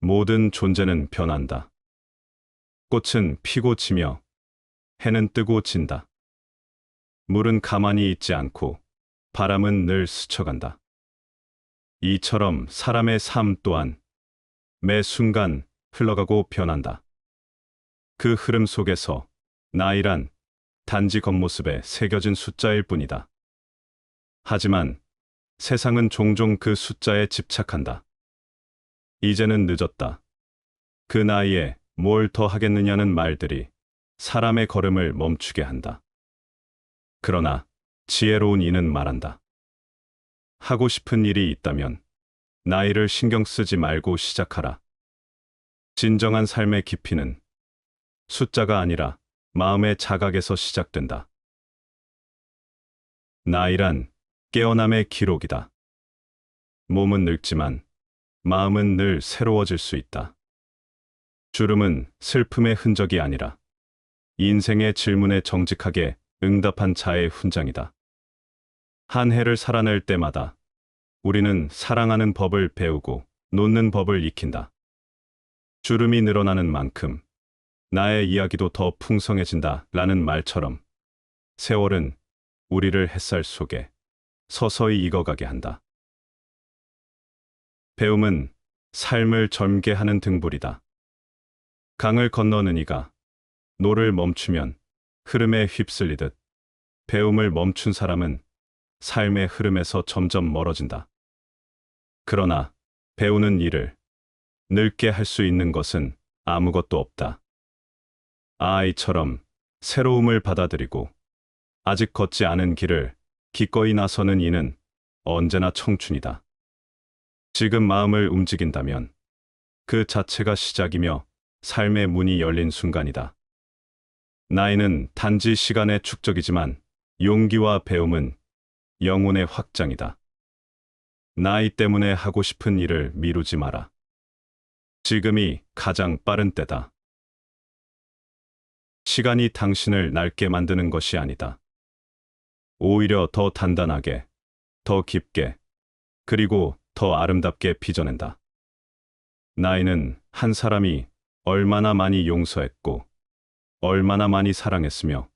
모든 존재는 변한다. 꽃은 피고 지며 해는 뜨고 진다. 물은 가만히 있지 않고 바람은 늘 스쳐간다. 이처럼 사람의 삶 또한 매 순간 흘러가고 변한다. 그 흐름 속에서 나이란 단지 겉모습에 새겨진 숫자일 뿐이다. 하지만 세상은 종종 그 숫자에 집착한다. 이제는 늦었다. 그 나이에 뭘 더 하겠느냐는 말들이 사람의 걸음을 멈추게 한다. 그러나 지혜로운 이는 말한다. 하고 싶은 일이 있다면 나이를 신경 쓰지 말고 시작하라. 진정한 삶의 깊이는 숫자가 아니라 마음의 자각에서 시작된다. 나이란 깨어남의 기록이다. 몸은 늙지만 마음은 늘 새로워질 수 있다. 주름은 슬픔의 흔적이 아니라 인생의 질문에 정직하게 응답한 자의 훈장이다. 한 해를 살아낼 때마다 우리는 사랑하는 법을 배우고 놓는 법을 익힌다. 주름이 늘어나는 만큼 나의 이야기도 더 풍성해진다 라는 말처럼 세월은 우리를 햇살 속에 서서히 익어가게 한다. 배움은 삶을 젊게 하는 등불이다. 강을 건너는 이가 노를 멈추면 흐름에 휩쓸리듯 배움을 멈춘 사람은 삶의 흐름에서 점점 멀어진다. 그러나 배우는 일을 늙게 할 수 있는 것은 아무것도 없다. 아이처럼 새로움을 받아들이고 아직 걷지 않은 길을 기꺼이 나서는 이는 언제나 청춘이다. 지금 마음을 움직인다면 그 자체가 시작이며 삶의 문이 열린 순간이다. 나이는 단지 시간의 축적이지만 용기와 배움은 영혼의 확장이다. 나이 때문에 하고 싶은 일을 미루지 마라. 지금이 가장 빠른 때다. 시간이 당신을 낡게 만드는 것이 아니다. 오히려 더 단단하게, 더 깊게, 그리고 더 아름답게 빚어낸다. 나이는 한 사람이 얼마나 많이 용서했고, 얼마나 많이 사랑했으며,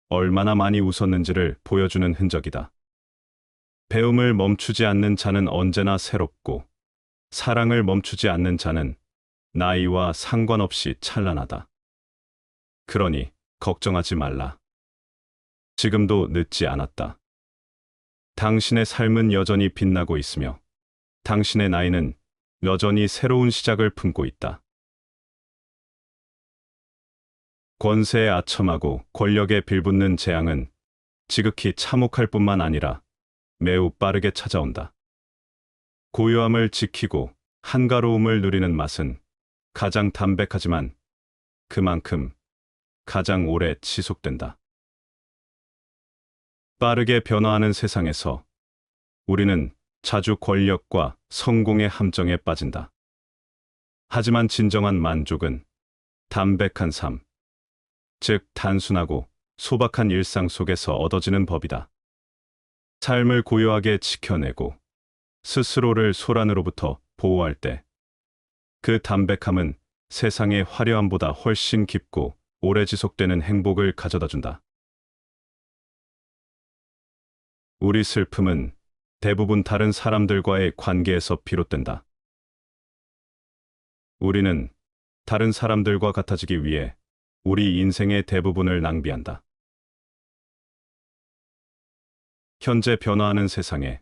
얼마나 많이 웃었는지를 보여주는 흔적이다. 배움을 멈추지 않는 자는 언제나 새롭고, 사랑을 멈추지 않는 자는 나이와 상관없이 찬란하다. 그러니 걱정하지 말라. 지금도 늦지 않았다. 당신의 삶은 여전히 빛나고 있으며 당신의 나이는 여전히 새로운 시작을 품고 있다. 권세에 아첨하고 권력에 빌붙는 재앙은 지극히 참혹할 뿐만 아니라 매우 빠르게 찾아온다. 고요함을 지키고 한가로움을 누리는 맛은 가장 담백하지만 그만큼 가장 오래 지속된다. 빠르게 변화하는 세상에서 우리는 자주 권력과 성공의 함정에 빠진다. 하지만 진정한 만족은 담백한 삶, 즉 단순하고 소박한 일상 속에서 얻어지는 법이다. 삶을 고요하게 지켜내고 스스로를 소란으로부터 보호할 때 그 담백함은 세상의 화려함보다 훨씬 깊고 오래 지속되는 행복을 가져다준다. 우리 슬픔은 대부분 다른 사람들과의 관계에서 비롯된다. 우리는 다른 사람들과 같아지기 위해 우리 인생의 대부분을 낭비한다. 현재 변화하는 세상에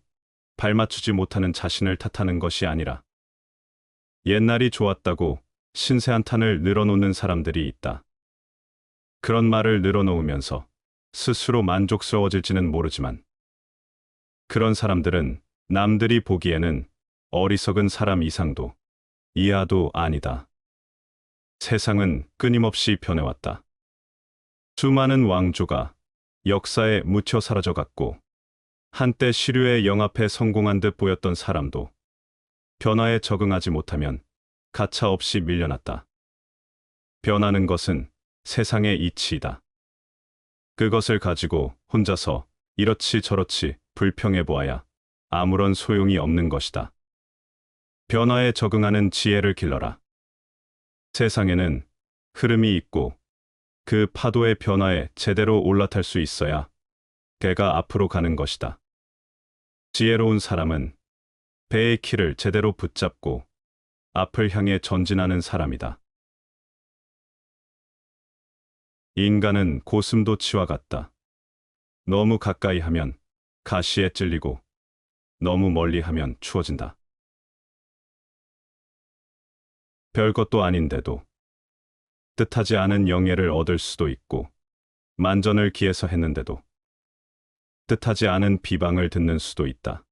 발맞추지 못하는 자신을 탓하는 것이 아니라 옛날이 좋았다고 신세 한탄을 늘어놓는 사람들이 있다. 그런 말을 늘어놓으면서 스스로 만족스러워질지는 모르지만 그런 사람들은 남들이 보기에는 어리석은 사람 이상도 이하도 아니다. 세상은 끊임없이 변해왔다. 수많은 왕조가 역사에 묻혀 사라져갔고 한때 시류의 영합에 성공한 듯 보였던 사람도 변화에 적응하지 못하면 가차없이 밀려났다. 변하는 것은 세상의 이치이다. 그것을 가지고 혼자서 이렇지 저렇지 불평해 보아야 아무런 소용이 없는 것이다. 변화에 적응하는 지혜를 길러라. 세상에는 흐름이 있고 그 파도의 변화에 제대로 올라탈 수 있어야 배가 앞으로 가는 것이다. 지혜로운 사람은 배의 키를 제대로 붙잡고 앞을 향해 전진하는 사람이다. 인간은 고슴도치와 같다. 너무 가까이 하면 가시에 찔리고 너무 멀리 하면 추워진다. 별것도 아닌데도 뜻하지 않은 영예를 얻을 수도 있고 만전을 기해서 했는데도 뜻하지 않은 비방을 듣는 수도 있다.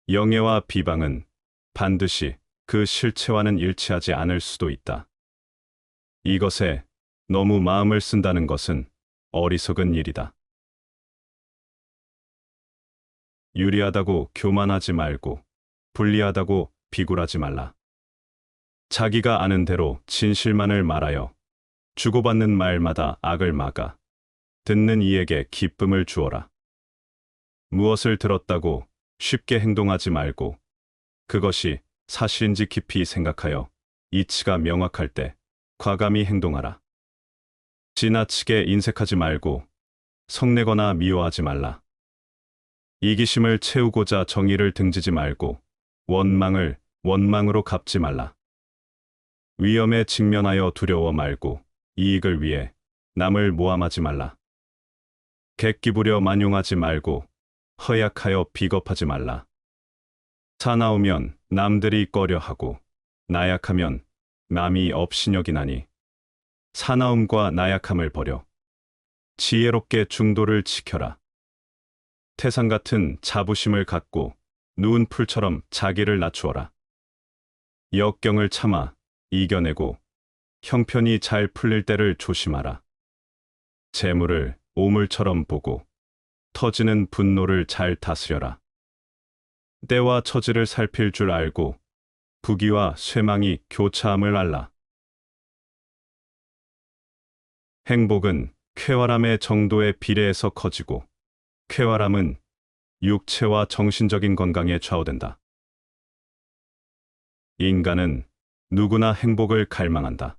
영예와 비방은 반드시 그 실체와는 일치하지 않을 수도 있다. 이것에 너무 마음을 쓴다는 것은 어리석은 일이다. 유리하다고 교만하지 말고 불리하다고 비굴하지 말라. 자기가 아는 대로 진실만을 말하여 주고받는 말마다 악을 막아 듣는 이에게 기쁨을 주어라. 무엇을 들었다고 쉽게 행동하지 말고 그것이 사실인지 깊이 생각하여 이치가 명확할 때 과감히 행동하라. 지나치게 인색하지 말고 성내거나 미워하지 말라. 이기심을 채우고자 정의를 등지지 말고 원망을 원망으로 갚지 말라. 위험에 직면하여 두려워 말고 이익을 위해 남을 모함하지 말라. 객기 부려 만용하지 말고 허약하여 비겁하지 말라. 사나우면 남들이 꺼려하고 나약하면 남이 업신여기나니 사나움과 나약함을 버려 지혜롭게 중도를 지켜라. 태산 같은 자부심을 갖고 누운 풀처럼 자기를 낮추어라. 역경을 참아 이겨내고 형편이 잘 풀릴 때를 조심하라. 재물을 오물처럼 보고 터지는 분노를 잘 다스려라. 때와 처지를 살필 줄 알고 부귀와 쇠망이 교차함을 알라. 행복은 쾌활함의 정도에 비례해서 커지고 쾌활함은 육체와 정신적인 건강에 좌우된다. 인간은 누구나 행복을 갈망한다.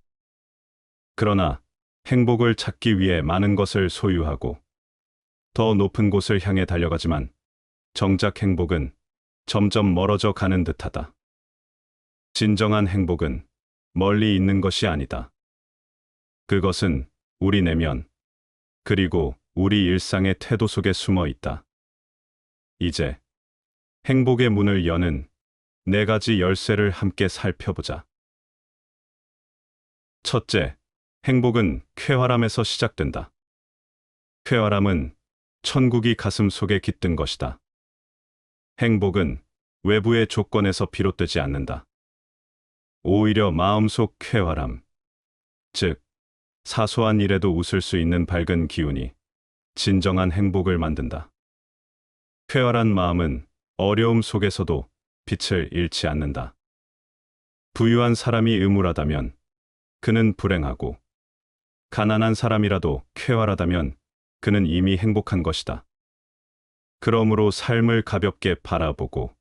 그러나 행복을 찾기 위해 많은 것을 소유하고 더 높은 곳을 향해 달려가지만 정작 행복은 점점 멀어져 가는 듯하다. 진정한 행복은 멀리 있는 것이 아니다. 그것은 우리 내면 그리고 우리 일상의 태도 속에 숨어 있다. 이제 행복의 문을 여는 4가지 열쇠를 함께 살펴보자. 첫째, 행복은 쾌활함에서 시작된다. 쾌활함은 천국이 가슴 속에 깃든 것이다. 행복은 외부의 조건에서 비롯되지 않는다. 오히려 마음속 쾌활함, 즉 사소한 일에도 웃을 수 있는 밝은 기운이 진정한 행복을 만든다. 쾌활한 마음은 어려움 속에서도 빛을 잃지 않는다. 부유한 사람이 의물하다면 그는 불행하고 가난한 사람이라도 쾌활하다면 그는 이미 행복한 것이다. 그러므로 삶을 가볍게 바라보고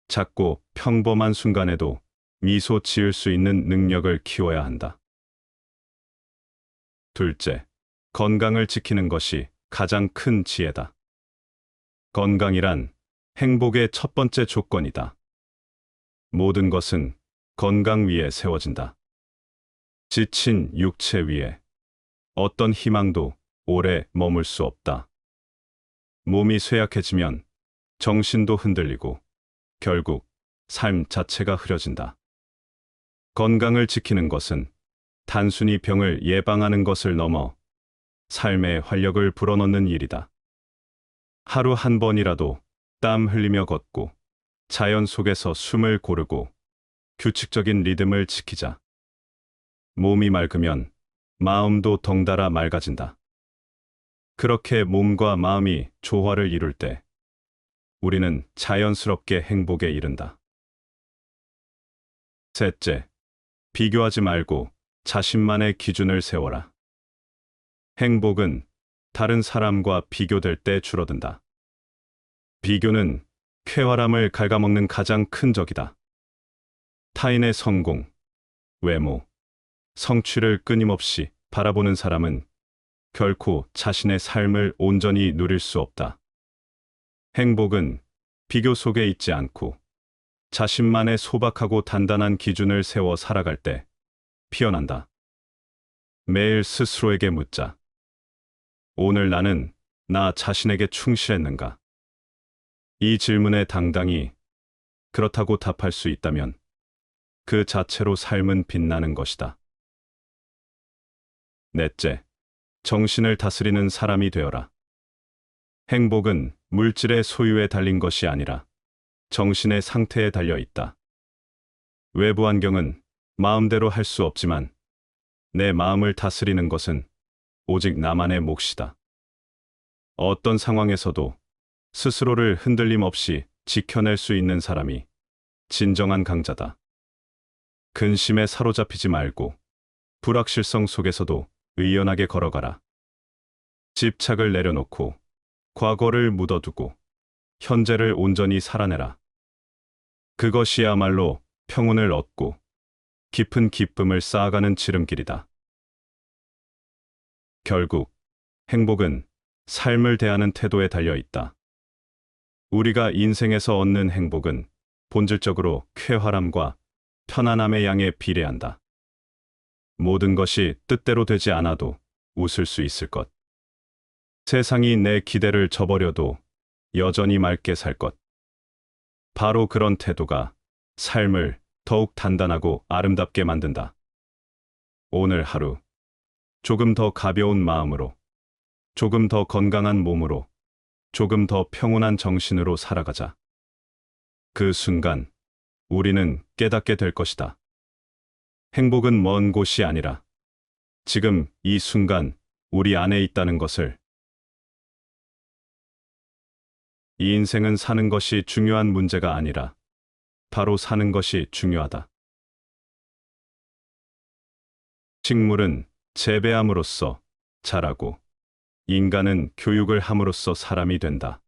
작고 평범한 순간에도 미소 지을 수 있는 능력을 키워야 한다. 둘째, 건강을 지키는 것이 가장 큰 지혜다. 건강이란 행복의 첫 번째 조건이다. 모든 것은 건강 위에 세워진다. 지친 육체 위에 어떤 희망도 오래 머물 수 없다. 몸이 쇠약해지면 정신도 흔들리고 결국 삶 자체가 흐려진다. 건강을 지키는 것은 단순히 병을 예방하는 것을 넘어 삶의 활력을 불어넣는 일이다. 하루 한 번이라도 땀 흘리며 걷고 자연 속에서 숨을 고르고 규칙적인 리듬을 지키자. 몸이 맑으면 마음도 덩달아 맑아진다. 그렇게 몸과 마음이 조화를 이룰 때 우리는 자연스럽게 행복에 이른다. 셋째, 비교하지 말고 자신만의 기준을 세워라. 행복은 다른 사람과 비교될 때 줄어든다. 비교는 쾌활함을 갉아먹는 가장 큰 적이다. 타인의 성공, 외모, 성취를 끊임없이 바라보는 사람은 결코 자신의 삶을 온전히 누릴 수 없다. 행복은 비교 속에 있지 않고 자신만의 소박하고 단단한 기준을 세워 살아갈 때 피어난다. 매일 스스로에게 묻자. 오늘 나는 나 자신에게 충실했는가? 이 질문에 당당히 그렇다고 답할 수 있다면 그 자체로 삶은 빛나는 것이다. 넷째, 정신을 다스리는 사람이 되어라. 행복은 물질의 소유에 달린 것이 아니라 정신의 상태에 달려 있다. 외부 환경은 마음대로 할 수 없지만 내 마음을 다스리는 것은 오직 나만의 몫이다. 어떤 상황에서도 스스로를 흔들림 없이 지켜낼 수 있는 사람이 진정한 강자다. 근심에 사로잡히지 말고 불확실성 속에서도 의연하게 걸어가라. 집착을 내려놓고 과거를 묻어두고 현재를 온전히 살아내라. 그것이야말로 평온을 얻고 깊은 기쁨을 쌓아가는 지름길이다. 결국 행복은 삶을 대하는 태도에 달려 있다. 우리가 인생에서 얻는 행복은 본질적으로 쾌활함과 편안함의 양에 비례한다. 모든 것이 뜻대로 되지 않아도 웃을 수 있을 것. 세상이 내 기대를 저버려도 여전히 맑게 살 것. 바로 그런 태도가 삶을 더욱 단단하고 아름답게 만든다. 오늘 하루 조금 더 가벼운 마음으로, 조금 더 건강한 몸으로, 조금 더 평온한 정신으로 살아가자. 그 순간 우리는 깨닫게 될 것이다. 행복은 먼 곳이 아니라 지금 이 순간 우리 안에 있다는 것을. 이 인생은 사는 것이 중요한 문제가 아니라 바로 사는 것이 중요하다. 식물은 재배함으로써 자라고 인간은 교육을 함으로써 사람이 된다.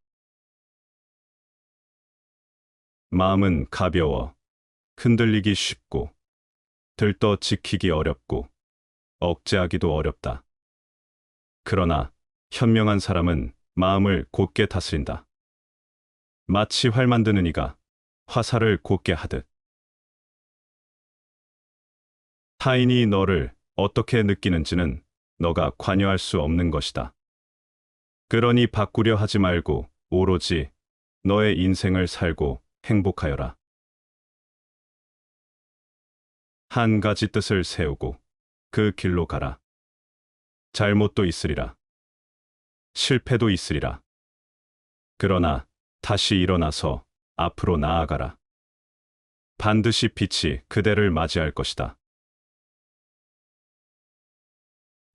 마음은 가벼워 흔들리기 쉽고 들떠 지키기 어렵고 억제하기도 어렵다. 그러나 현명한 사람은 마음을 곧게 다스린다. 마치 활 만드는 이가 화살을 곧게 하듯. 타인이 너를 어떻게 느끼는지는 너가 관여할 수 없는 것이다. 그러니 바꾸려 하지 말고 오로지 너의 인생을 살고 행복하여라. 한 가지 뜻을 세우고 그 길로 가라. 잘못도 있으리라. 실패도 있으리라. 그러나 다시 일어나서 앞으로 나아가라. 반드시 빛이 그대를 맞이할 것이다.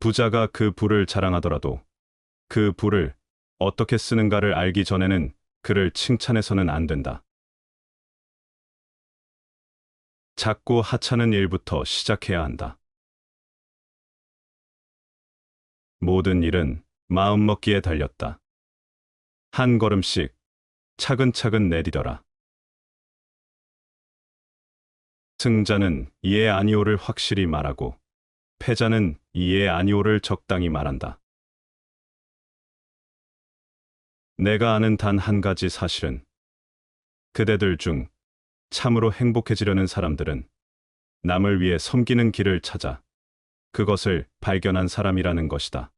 부자가 그 부를 자랑하더라도 그 부를 어떻게 쓰는가를 알기 전에는 그를 칭찬해서는 안 된다. 작고 하찮은 일부터 시작해야 한다. 모든 일은 마음먹기에 달렸다. 한 걸음씩 차근차근 내디뎌라. 승자는 이에 아니오를 확실히 말하고 패자는 이에 아니오를 적당히 말한다. 내가 아는 단 한 가지 사실은 그대들 중 참으로 행복해지려는 사람들은 남을 위해 섬기는 길을 찾아 그것을 발견한 사람이라는 것이다.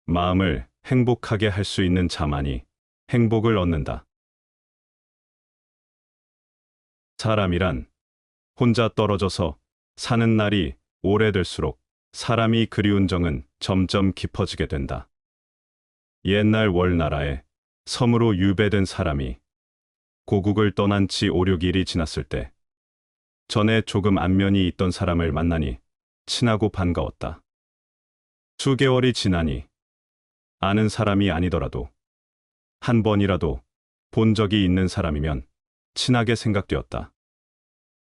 마음을 행복하게 할 수 있는 자만이 행복을 얻는다. 사람이란 혼자 떨어져서 사는 날이 오래될수록 사람이 그리운 정은 점점 깊어지게 된다. 옛날 월나라에 섬으로 유배된 사람이 고국을 떠난 지 5, 6일이 지났을 때 전에 조금 안면이 있던 사람을 만나니 친하고 반가웠다. 수개월이 지나니 아는 사람이 아니더라도 한 번이라도 본 적이 있는 사람이면 친하게 생각되었다.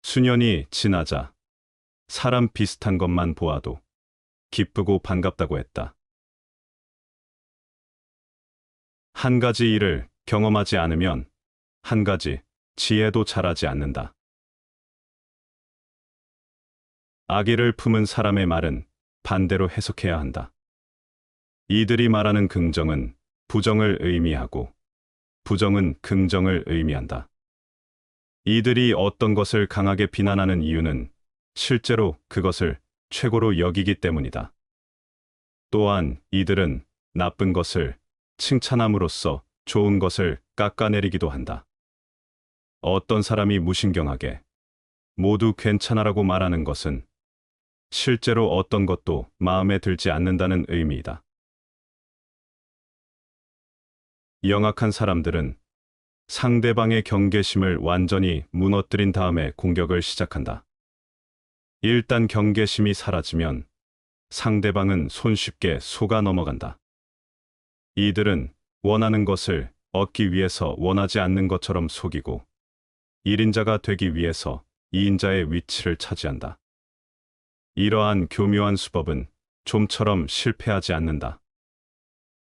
수년이 지나자 사람 비슷한 것만 보아도 기쁘고 반갑다고 했다. 한 가지 일을 경험하지 않으면 한 가지 지혜도 자라지 않는다. 악의를 품은 사람의 말은 반대로 해석해야 한다. 이들이 말하는 긍정은 부정을 의미하고 부정은 긍정을 의미한다. 이들이 어떤 것을 강하게 비난하는 이유는 실제로 그것을 최고로 여기기 때문이다. 또한 이들은 나쁜 것을 칭찬함으로써 좋은 것을 깎아내리기도 한다. 어떤 사람이 무신경하게 모두 괜찮아라고 말하는 것은 실제로 어떤 것도 마음에 들지 않는다는 의미이다. 영악한 사람들은 상대방의 경계심을 완전히 무너뜨린 다음에 공격을 시작한다. 일단 경계심이 사라지면 상대방은 손쉽게 속아 넘어간다. 이들은 원하는 것을 얻기 위해서 원하지 않는 것처럼 속이고 1인자가 되기 위해서 2인자의 위치를 차지한다. 이러한 교묘한 수법은 좀처럼 실패하지 않는다.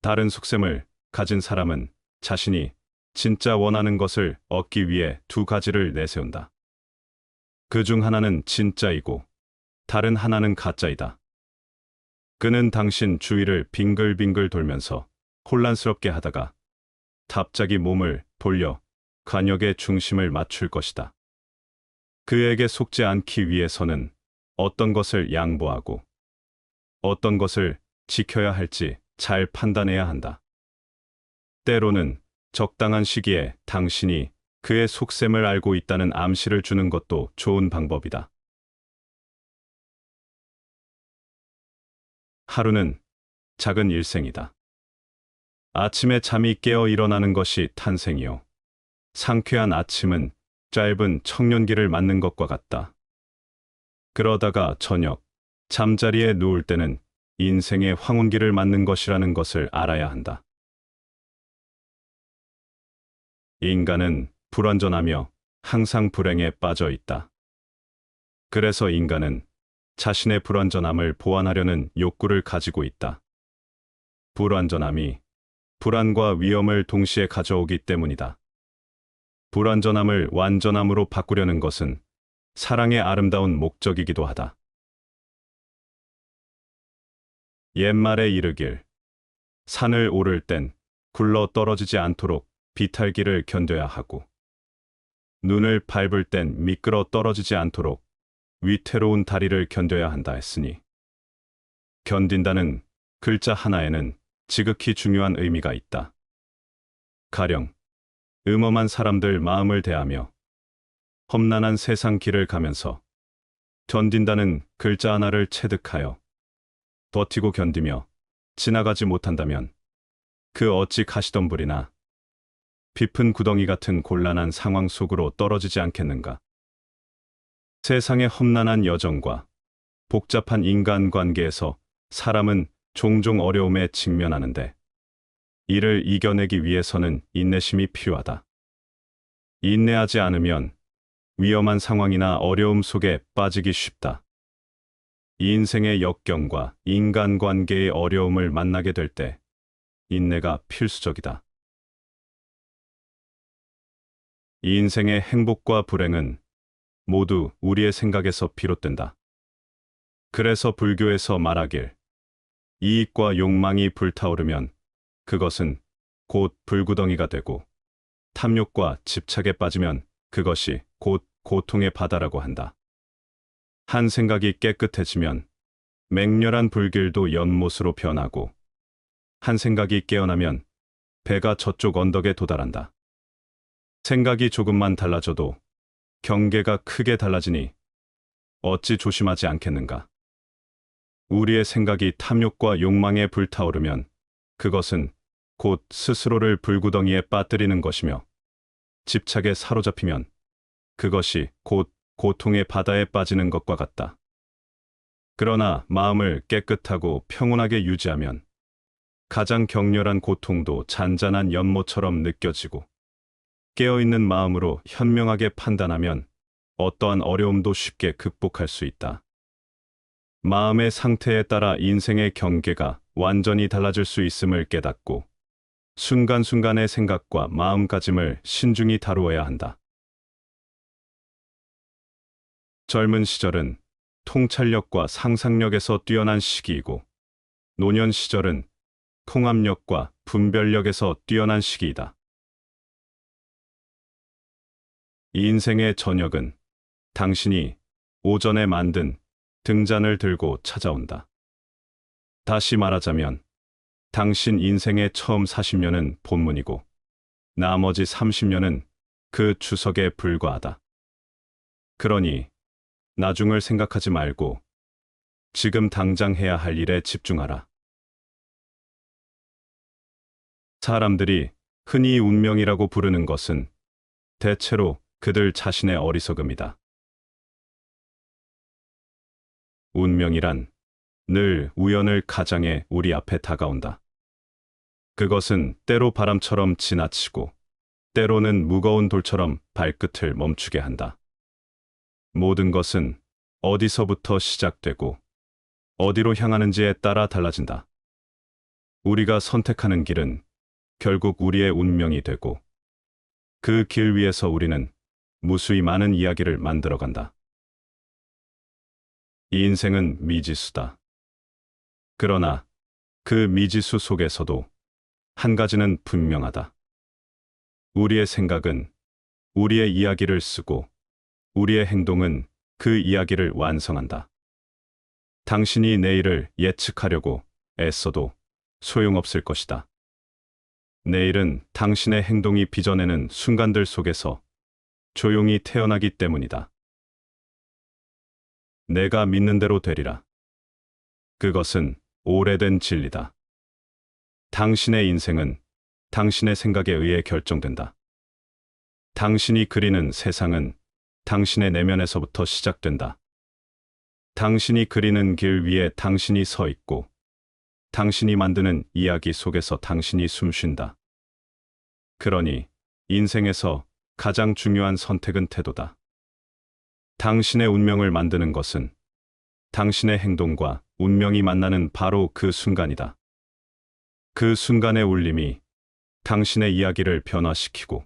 다른 속셈을 가진 사람은 자신이 진짜 원하는 것을 얻기 위해 두 가지를 내세운다. 그 중 하나는 진짜이고 다른 하나는 가짜이다. 그는 당신 주위를 빙글빙글 돌면서 혼란스럽게 하다가 갑자기 몸을 돌려 관역의 중심을 맞출 것이다. 그에게 속지 않기 위해서는 어떤 것을 양보하고 어떤 것을 지켜야 할지 잘 판단해야 한다. 때로는 적당한 시기에 당신이 그의 속셈을 알고 있다는 암시를 주는 것도 좋은 방법이다. 하루는 작은 일생이다. 아침에 잠이 깨어 일어나는 것이 탄생이요. 상쾌한 아침은 짧은 청년기를 맞는 것과 같다. 그러다가 저녁, 잠자리에 누울 때는 인생의 황혼기를 맞는 것이라는 것을 알아야 한다. 인간은 불완전하며 항상 불행에 빠져 있다. 그래서 인간은 자신의 불완전함을 보완하려는 욕구를 가지고 있다. 불완전함이 불안과 위험을 동시에 가져오기 때문이다. 불완전함을 완전함으로 바꾸려는 것은 사랑의 아름다운 목적이기도 하다. 옛말에 이르길, 산을 오를 땐 굴러 떨어지지 않도록 비탈기를 견뎌야 하고, 눈을 밟을 땐 미끄러 떨어지지 않도록 위태로운 다리를 견뎌야 한다 했으니, 견딘다는 글자 하나에는 지극히 중요한 의미가 있다. 가령, 음험한 사람들 마음을 대하며 험난한 세상 길을 가면서 견딘다는 글자 하나를 체득하여 버티고 견디며 지나가지 못한다면 그 어찌 가시덤불이나 깊은 구덩이 같은 곤란한 상황 속으로 떨어지지 않겠는가. 세상의 험난한 여정과 복잡한 인간관계에서 사람은 종종 어려움에 직면하는데 이를 이겨내기 위해서는 인내심이 필요하다. 인내하지 않으면 위험한 상황이나 어려움 속에 빠지기 쉽다. 인생의 역경과 인간관계의 어려움을 만나게 될 때 인내가 필수적이다. 인생의 행복과 불행은 모두 우리의 생각에서 비롯된다. 그래서 불교에서 말하길, 이익과 욕망이 불타오르면 그것은 곧 불구덩이가 되고 탐욕과 집착에 빠지면 그것이 곧 고통의 바다라고 한다. 한 생각이 깨끗해지면 맹렬한 불길도 연못으로 변하고 한 생각이 깨어나면 배가 저쪽 언덕에 도달한다. 생각이 조금만 달라져도 경계가 크게 달라지니 어찌 조심하지 않겠는가. 우리의 생각이 탐욕과 욕망에 불타오르면 그것은 곧 스스로를 불구덩이에 빠뜨리는 것이며 집착에 사로잡히면 그것이 곧 고통의 바다에 빠지는 것과 같다. 그러나 마음을 깨끗하고 평온하게 유지하면 가장 격렬한 고통도 잔잔한 연못처럼 느껴지고 깨어있는 마음으로 현명하게 판단하면 어떠한 어려움도 쉽게 극복할 수 있다. 마음의 상태에 따라 인생의 경계가 완전히 달라질 수 있음을 깨닫고 순간순간의 생각과 마음가짐을 신중히 다루어야 한다. 젊은 시절은 통찰력과 상상력에서 뛰어난 시기이고, 노년 시절은 통합력과 분별력에서 뛰어난 시기이다. 이 인생의 저녁은 당신이 오전에 만든 등잔을 들고 찾아온다. 다시 말하자면, 당신 인생의 처음 40년은 본문이고, 나머지 30년은 그 주석에 불과하다. 그러니, 나중을 생각하지 말고, 지금 당장 해야 할 일에 집중하라. 사람들이 흔히 운명이라고 부르는 것은 대체로 그들 자신의 어리석음이다. 운명이란 늘 우연을 가장해 우리 앞에 다가온다. 그것은 때로 바람처럼 지나치고, 때로는 무거운 돌처럼 발끝을 멈추게 한다. 모든 것은 어디서부터 시작되고 어디로 향하는지에 따라 달라진다. 우리가 선택하는 길은 결국 우리의 운명이 되고, 그 길 위에서 우리는 무수히 많은 이야기를 만들어간다. 이 인생은 미지수다. 그러나 그 미지수 속에서도 한 가지는 분명하다. 우리의 생각은 우리의 이야기를 쓰고, 우리의 행동은 그 이야기를 완성한다. 당신이 내일을 예측하려고 애써도 소용없을 것이다. 내일은 당신의 행동이 빚어내는 순간들 속에서 조용히 태어나기 때문이다. 내가 믿는 대로 되리라. 그것은 오래된 진리다. 당신의 인생은 당신의 생각에 의해 결정된다. 당신이 그리는 세상은 당신의 내면에서부터 시작된다. 당신이 그리는 길 위에 당신이 서 있고, 당신이 만드는 이야기 속에서 당신이 숨쉰다. 그러니 인생에서 가장 중요한 선택은 태도다. 당신의 운명을 만드는 것은 당신의 행동과 운명이 만나는 바로 그 순간이다. 그 순간의 울림이 당신의 이야기를 변화시키고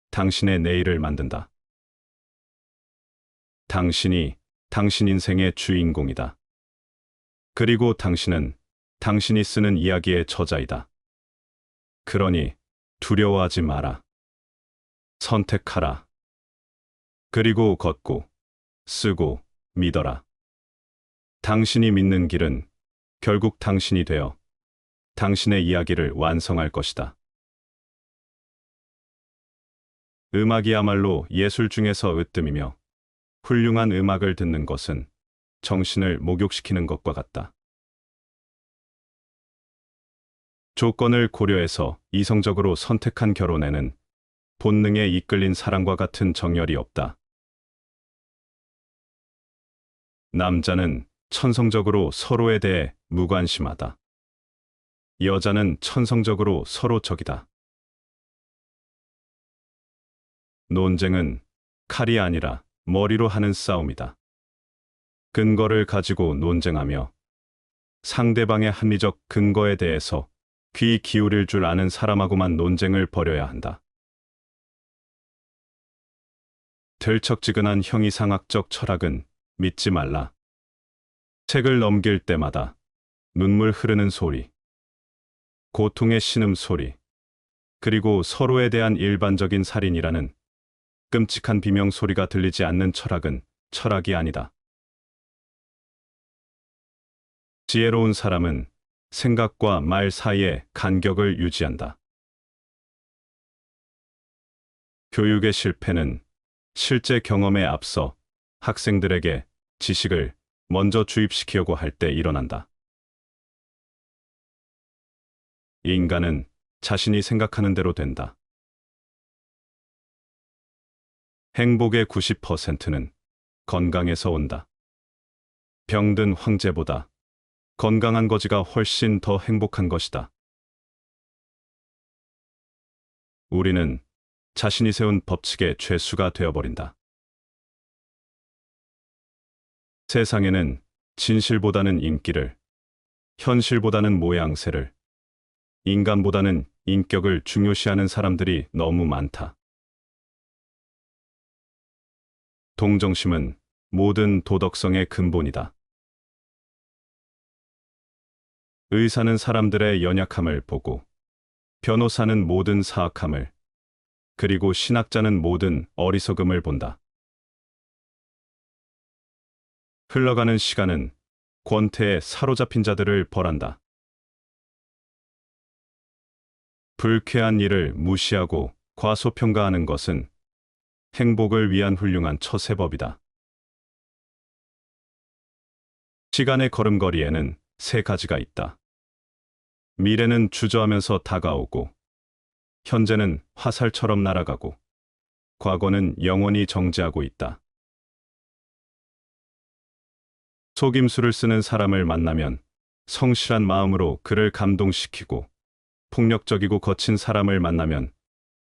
당신의 내일을 만든다. 당신이 당신 인생의 주인공이다. 그리고 당신은 당신이 쓰는 이야기의 저자이다. 그러니 두려워하지 마라. 선택하라. 그리고 걷고, 쓰고, 믿어라. 당신이 믿는 길은 결국 당신이 되어 당신의 이야기를 완성할 것이다. 음악이야말로 예술 중에서 으뜸이며, 훌륭한 음악을 듣는 것은 정신을 목욕시키는 것과 같다. 조건을 고려해서 이성적으로 선택한 결혼에는 본능에 이끌린 사랑과 같은 정열이 없다. 남자는 천성적으로 서로에 대해 무관심하다. 여자는 천성적으로 서로 적이다. 논쟁은 칼이 아니라 머리로 하는 싸움이다. 근거를 가지고 논쟁하며 상대방의 합리적 근거에 대해서 귀 기울일 줄 아는 사람하고만 논쟁을 벌여야 한다. 들척지근한 형이상학적 철학은 믿지 말라. 책을 넘길 때마다 눈물 흐르는 소리, 고통의 신음소리, 그리고 서로에 대한 일반적인 살인이라는 끔찍한 비명소리가 들리지 않는 철학은 철학이 아니다. 지혜로운 사람은 생각과 말 사이에 간격을 유지한다. 교육의 실패는 실제 경험에 앞서 학생들에게 지식을 먼저 주입시키려고 할 때 일어난다. 인간은 자신이 생각하는 대로 된다. 행복의 90%는 건강에서 온다. 병든 황제보다 건강한 거지가 훨씬 더 행복한 것이다. 우리는 자신이 세운 법칙의 죄수가 되어버린다. 세상에는 진실보다는 인기를, 현실보다는 모양새를, 인간보다는 인격을 중요시하는 사람들이 너무 많다. 동정심은 모든 도덕성의 근본이다. 의사는 사람들의 연약함을 보고, 변호사는 모든 사악함을, 그리고 신학자는 모든 어리석음을 본다. 흘러가는 시간은 권태에 사로잡힌 자들을 벌한다. 불쾌한 일을 무시하고 과소평가하는 것은 행복을 위한 훌륭한 처세법이다. 시간의 걸음걸이에는 세 가지가 있다. 미래는 주저하면서 다가오고, 현재는 화살처럼 날아가고, 과거는 영원히 정지하고 있다. 속임수를 쓰는 사람을 만나면 성실한 마음으로 그를 감동시키고, 폭력적이고 거친 사람을 만나면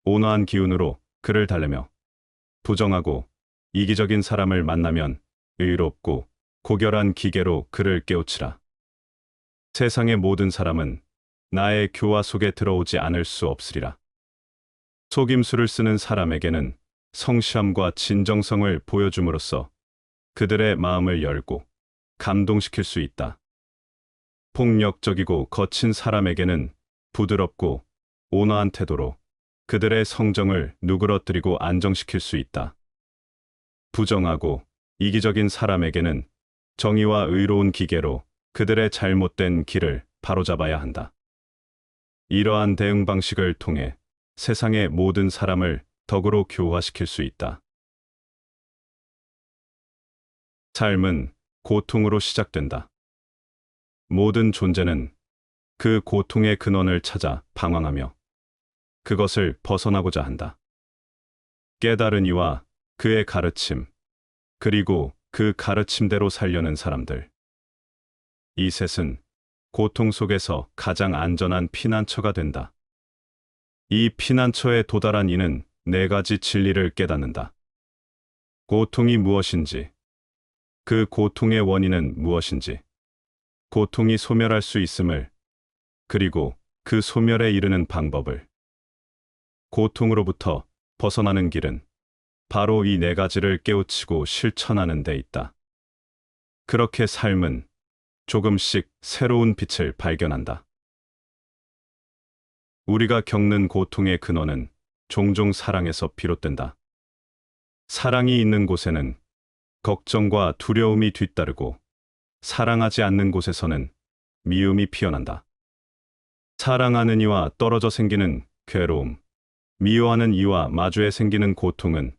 온화한 기운으로 그를 달래며, 부정하고 이기적인 사람을 만나면 의롭고 고결한 기계로 그를 깨우치라. 세상의 모든 사람은 나의 교화 속에 들어오지 않을 수 없으리라. 속임수를 쓰는 사람에게는 성실함과 진정성을 보여줌으로써 그들의 마음을 열고 감동시킬 수 있다. 폭력적이고 거친 사람에게는 부드럽고 온화한 태도로 그들의 성정을 누그러뜨리고 안정시킬 수 있다. 부정하고 이기적인 사람에게는 정의와 의로운 기계로 그들의 잘못된 길을 바로잡아야 한다. 이러한 대응 방식을 통해 세상의 모든 사람을 덕으로 교화시킬 수 있다. 삶은 고통으로 시작된다. 모든 존재는 그 고통의 근원을 찾아 방황하며 그것을 벗어나고자 한다. 깨달은 이와 그의 가르침, 그리고 그 가르침대로 살려는 사람들. 이 셋은 고통 속에서 가장 안전한 피난처가 된다. 이 피난처에 도달한 이는 네 가지 진리를 깨닫는다. 고통이 무엇인지, 그 고통의 원인은 무엇인지, 고통이 소멸할 수 있음을, 그리고 그 소멸에 이르는 방법을. 고통으로부터 벗어나는 길은 바로 이 네 가지를 깨우치고 실천하는 데 있다. 그렇게 삶은 조금씩 새로운 빛을 발견한다. 우리가 겪는 고통의 근원은 종종 사랑에서 비롯된다. 사랑이 있는 곳에는 걱정과 두려움이 뒤따르고, 사랑하지 않는 곳에서는 미움이 피어난다. 사랑하는 이와 떨어져 생기는 괴로움, 미워하는 이와 마주해 생기는 고통은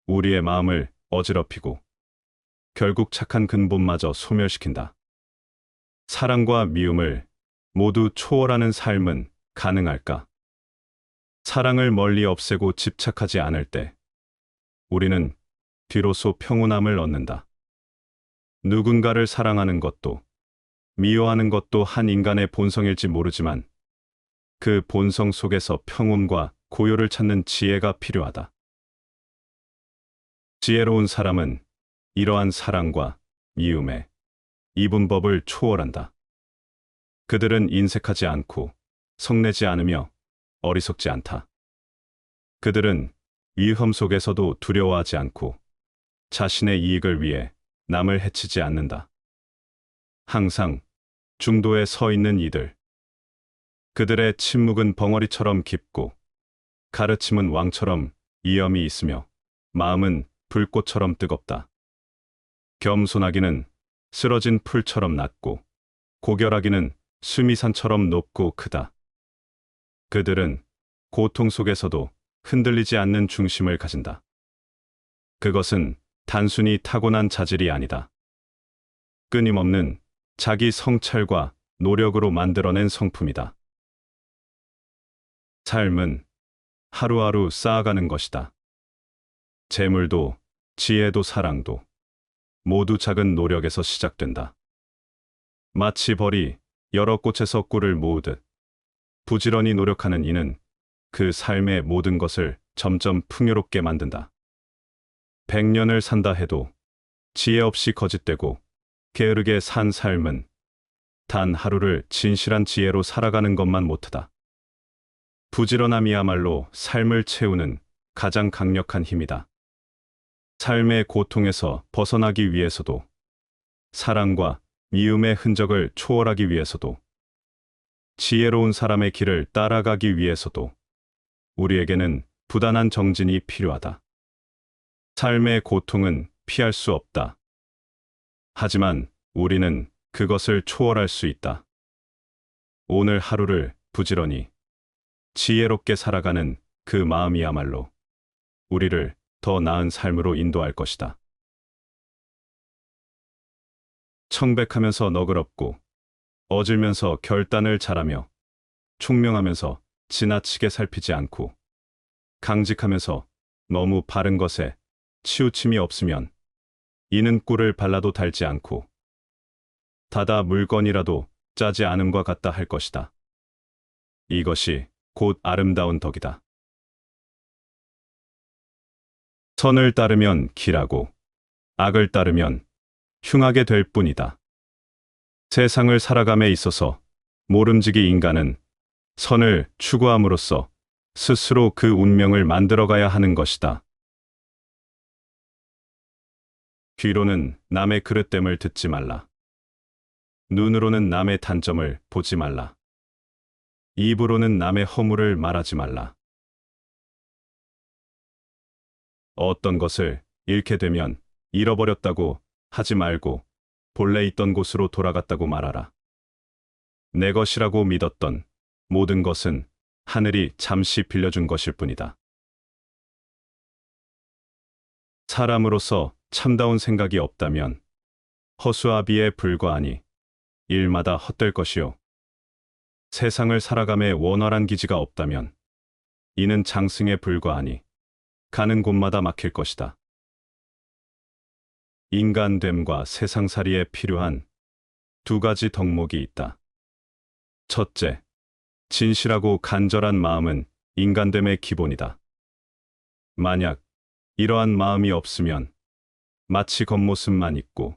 우리의 마음을 어지럽히고 결국 착한 근본마저 소멸시킨다. 사랑과 미움을 모두 초월하는 삶은 가능할까? 사랑을 멀리 없애고 집착하지 않을 때 우리는 비로소 평온함을 얻는다. 누군가를 사랑하는 것도 미워하는 것도 한 인간의 본성일지 모르지만 그 본성 속에서 평온과 고요를 찾는 지혜가 필요하다. 지혜로운 사람은 이러한 사랑과 미움의 이분법을 초월한다. 그들은 인색하지 않고 성내지 않으며 어리석지 않다. 그들은 위험 속에서도 두려워하지 않고 자신의 이익을 위해 남을 해치지 않는다. 항상 중도에 서 있는 이들. 그들의 침묵은 벙어리처럼 깊고 가르침은 왕처럼 이염이 있으며 마음은 불꽃처럼 뜨겁다. 겸손하기는 쓰러진 풀처럼 낮고 고결하기는 수미산처럼 높고 크다. 그들은 고통 속에서도 흔들리지 않는 중심을 가진다. 그것은 단순히 타고난 자질이 아니다. 끊임없는 자기 성찰과 노력으로 만들어낸 성품이다. 삶은 하루하루 쌓아가는 것이다. 재물도, 지혜도, 사랑도 모두 작은 노력에서 시작된다. 마치 벌이 여러 꽃에서 꿀을 모으듯 부지런히 노력하는 이는 그 삶의 모든 것을 점점 풍요롭게 만든다. 100년을 산다 해도 지혜 없이 거짓되고 게으르게 산 삶은 단 하루를 진실한 지혜로 살아가는 것만 못하다. 부지런함이야말로 삶을 채우는 가장 강력한 힘이다. 삶의 고통에서 벗어나기 위해서도, 사랑과 미움의 흔적을 초월하기 위해서도, 지혜로운 사람의 길을 따라가기 위해서도 우리에게는 부단한 정진이 필요하다. 삶의 고통은 피할 수 없다. 하지만 우리는 그것을 초월할 수 있다. 오늘 하루를 부지런히, 지혜롭게 살아가는 그 마음이야말로 우리를 더 나은 삶으로 인도할 것이다. 청백하면서 너그럽고, 어질면서 결단을 잘하며, 총명하면서 지나치게 살피지 않고, 강직하면서 너무 바른 것에 치우침이 없으면 이는 꿀을 발라도 달지 않고 다다 물건이라도 짜지 않음과 같다 할 것이다. 이것이 곧 아름다운 덕이다. 선을 따르면 길하고 악을 따르면 흉하게 될 뿐이다. 세상을 살아감에 있어서 모름지기 인간은 선을 추구함으로써 스스로 그 운명을 만들어가야 하는 것이다. 귀로는 남의 그릇됨을 듣지 말라. 눈으로는 남의 단점을 보지 말라. 입으로는 남의 허물을 말하지 말라. 어떤 것을 잃게 되면 잃어버렸다고 하지 말고 본래 있던 곳으로 돌아갔다고 말하라. 내 것이라고 믿었던 모든 것은 하늘이 잠시 빌려준 것일 뿐이다. 사람으로서 참다운 생각이 없다면 허수아비에 불과하니 일마다 헛될 것이요. 세상을 살아감에 원활한 기지가 없다면 이는 장승에 불과하니 가는 곳마다 막힐 것이다. 인간됨과 세상살이에 필요한 두 가지 덕목이 있다. 첫째, 진실하고 간절한 마음은 인간됨의 기본이다. 만약 이러한 마음이 없으면 마치 겉모습만 있고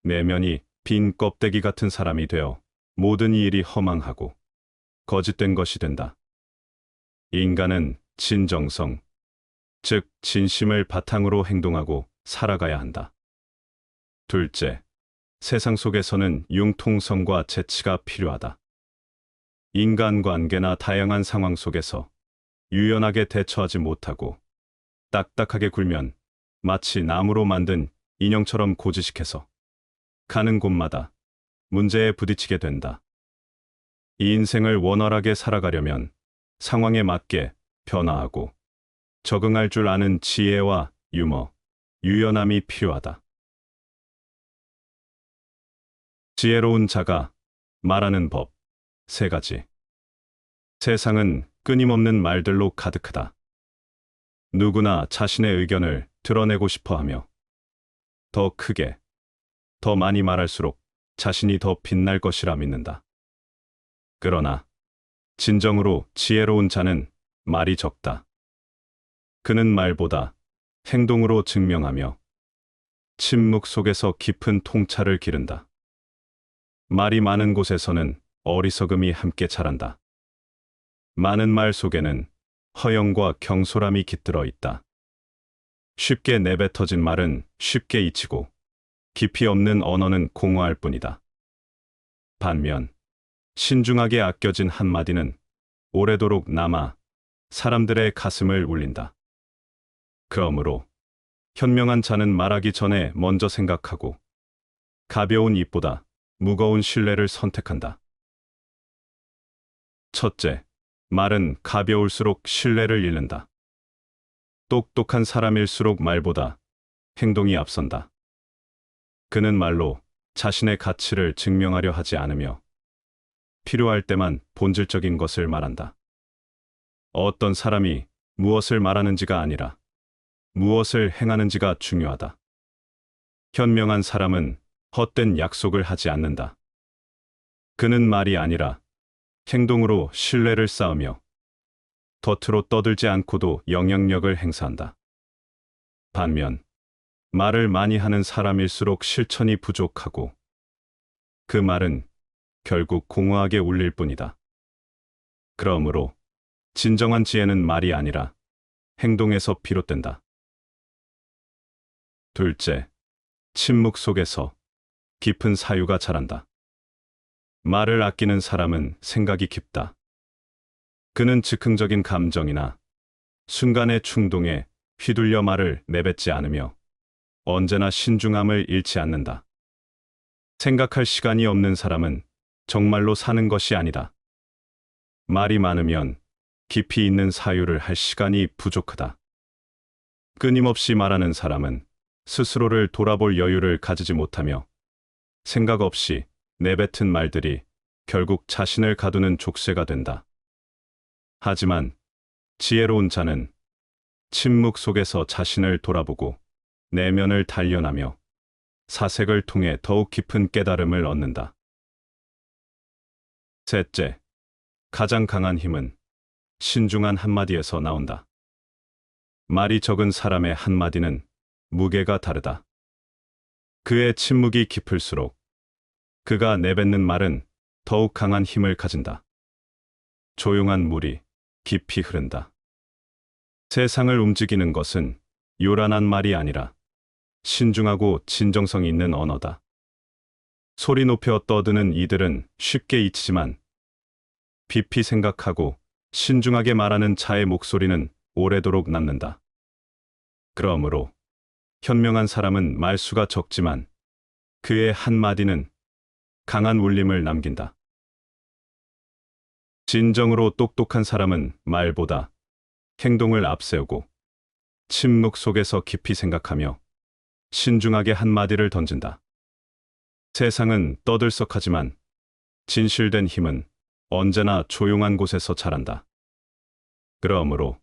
내면이 빈 껍데기 같은 사람이 되어 모든 일이 허망하고 거짓된 것이 된다. 인간은 진정성, 즉 진심을 바탕으로 행동하고 살아가야 한다. 둘째, 세상 속에서는 융통성과 재치가 필요하다. 인간관계나 다양한 상황 속에서 유연하게 대처하지 못하고 딱딱하게 굴면 마치 나무로 만든 인형처럼 고지식해서 가는 곳마다 문제에 부딪히게 된다. 이 인생을 원활하게 살아가려면 상황에 맞게 변화하고 적응할 줄 아는 지혜와 유머, 유연함이 필요하다. 지혜로운 자가 말하는 법, 세 가지. 세상은 끊임없는 말들로 가득하다. 누구나 자신의 의견을 드러내고 싶어 하며 더 크게, 더 많이 말할수록 자신이 더 빛날 것이라 믿는다. 그러나 진정으로 지혜로운 자는 말이 적다. 그는 말보다 행동으로 증명하며 침묵 속에서 깊은 통찰을 기른다. 말이 많은 곳에서는 어리석음이 함께 자란다. 많은 말 속에는 허영과 경솔함이 깃들어 있다. 쉽게 내뱉어진 말은 쉽게 잊히고 깊이 없는 언어는 공허할 뿐이다. 반면 신중하게 아껴진 한마디는 오래도록 남아 사람들의 가슴을 울린다. 그러므로 현명한 자는 말하기 전에 먼저 생각하고 가벼운 입보다 무거운 신뢰를 선택한다. 첫째, 말은 가벼울수록 신뢰를 잃는다. 똑똑한 사람일수록 말보다 행동이 앞선다. 그는 말로 자신의 가치를 증명하려 하지 않으며 필요할 때만 본질적인 것을 말한다. 어떤 사람이 무엇을 말하는지가 아니라 무엇을 행하는지가 중요하다. 현명한 사람은 헛된 약속을 하지 않는다. 그는 말이 아니라 행동으로 신뢰를 쌓으며 겉으로 떠들지 않고도 영향력을 행사한다. 반면 말을 많이 하는 사람일수록 실천이 부족하고 그 말은 결국 공허하게 울릴 뿐이다. 그러므로 진정한 지혜는 말이 아니라 행동에서 비롯된다. 둘째, 침묵 속에서 깊은 사유가 자란다. 말을 아끼는 사람은 생각이 깊다. 그는 즉흥적인 감정이나 순간의 충동에 휘둘려 말을 내뱉지 않으며 언제나 신중함을 잃지 않는다. 생각할 시간이 없는 사람은 정말로 사는 것이 아니다. 말이 많으면 깊이 있는 사유를 할 시간이 부족하다. 끊임없이 말하는 사람은 스스로를 돌아볼 여유를 가지지 못하며 생각 없이 내뱉은 말들이 결국 자신을 가두는 족쇄가 된다. 하지만 지혜로운 자는 침묵 속에서 자신을 돌아보고 내면을 단련하며 사색을 통해 더욱 깊은 깨달음을 얻는다. 셋째, 가장 강한 힘은 신중한 한마디에서 나온다. 말이 적은 사람의 한마디는 무게가 다르다. 그의 침묵이 깊을수록 그가 내뱉는 말은 더욱 강한 힘을 가진다. 조용한 물이 깊이 흐른다. 세상을 움직이는 것은 요란한 말이 아니라 신중하고 진정성 있는 언어다. 소리 높여 떠드는 이들은 쉽게 잊히지만 깊이 생각하고 신중하게 말하는 자의 목소리는 오래도록 남는다. 그러므로 현명한 사람은 말수가 적지만 그의 한마디는 강한 울림을 남긴다. 진정으로 똑똑한 사람은 말보다 행동을 앞세우고 침묵 속에서 깊이 생각하며 신중하게 한마디를 던진다. 세상은 떠들썩하지만 진실된 힘은 언제나 조용한 곳에서 자란다. 그러므로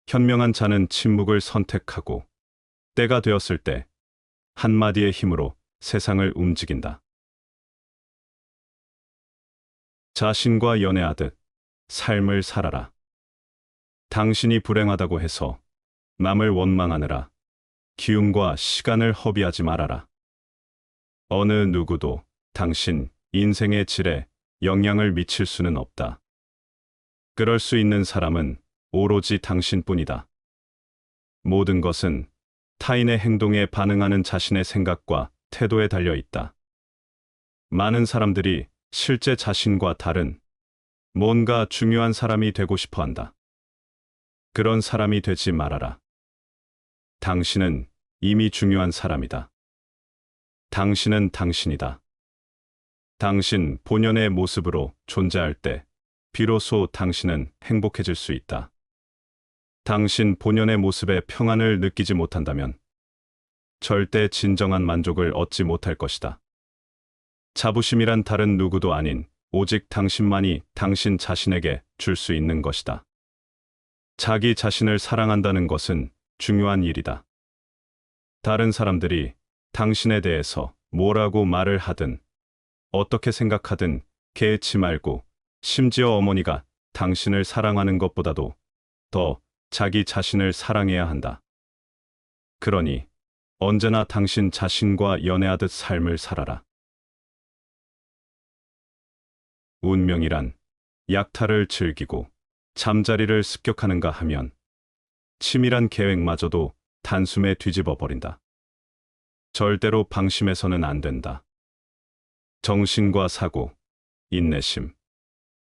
현명한 자는 침묵을 선택하고 때가 되었을 때 한마디의 힘으로 세상을 움직인다. 자신과 연애하듯 삶을 살아라. 당신이 불행하다고 해서 남을 원망하느라 기운과 시간을 허비하지 말아라. 어느 누구도 당신 인생의 질에 영향을 미칠 수는 없다. 그럴 수 있는 사람은 오로지 당신뿐이다. 모든 것은 타인의 행동에 반응하는 자신의 생각과 태도에 달려 있다. 많은 사람들이 실제 자신과 다른 뭔가 중요한 사람이 되고 싶어 한다. 그런 사람이 되지 말아라. 당신은 이미 중요한 사람이다. 당신은 당신이다. 당신 본연의 모습으로 존재할 때 비로소 당신은 행복해질 수 있다. 당신 본연의 모습에 평안을 느끼지 못한다면 절대 진정한 만족을 얻지 못할 것이다. 자부심이란 다른 누구도 아닌 오직 당신만이 당신 자신에게 줄 수 있는 것이다. 자기 자신을 사랑한다는 것은 중요한 일이다. 다른 사람들이 당신에 대해서 뭐라고 말을 하든 어떻게 생각하든 개의치 말고 심지어 어머니가 당신을 사랑하는 것보다도 더 자기 자신을 사랑해야 한다. 그러니 언제나 당신 자신과 연애하듯 삶을 살아라. 운명이란 약탈을 즐기고 잠자리를 습격하는가 하면 치밀한 계획마저도 단숨에 뒤집어 버린다. 절대로 방심해서는 안 된다. 정신과 사고, 인내심,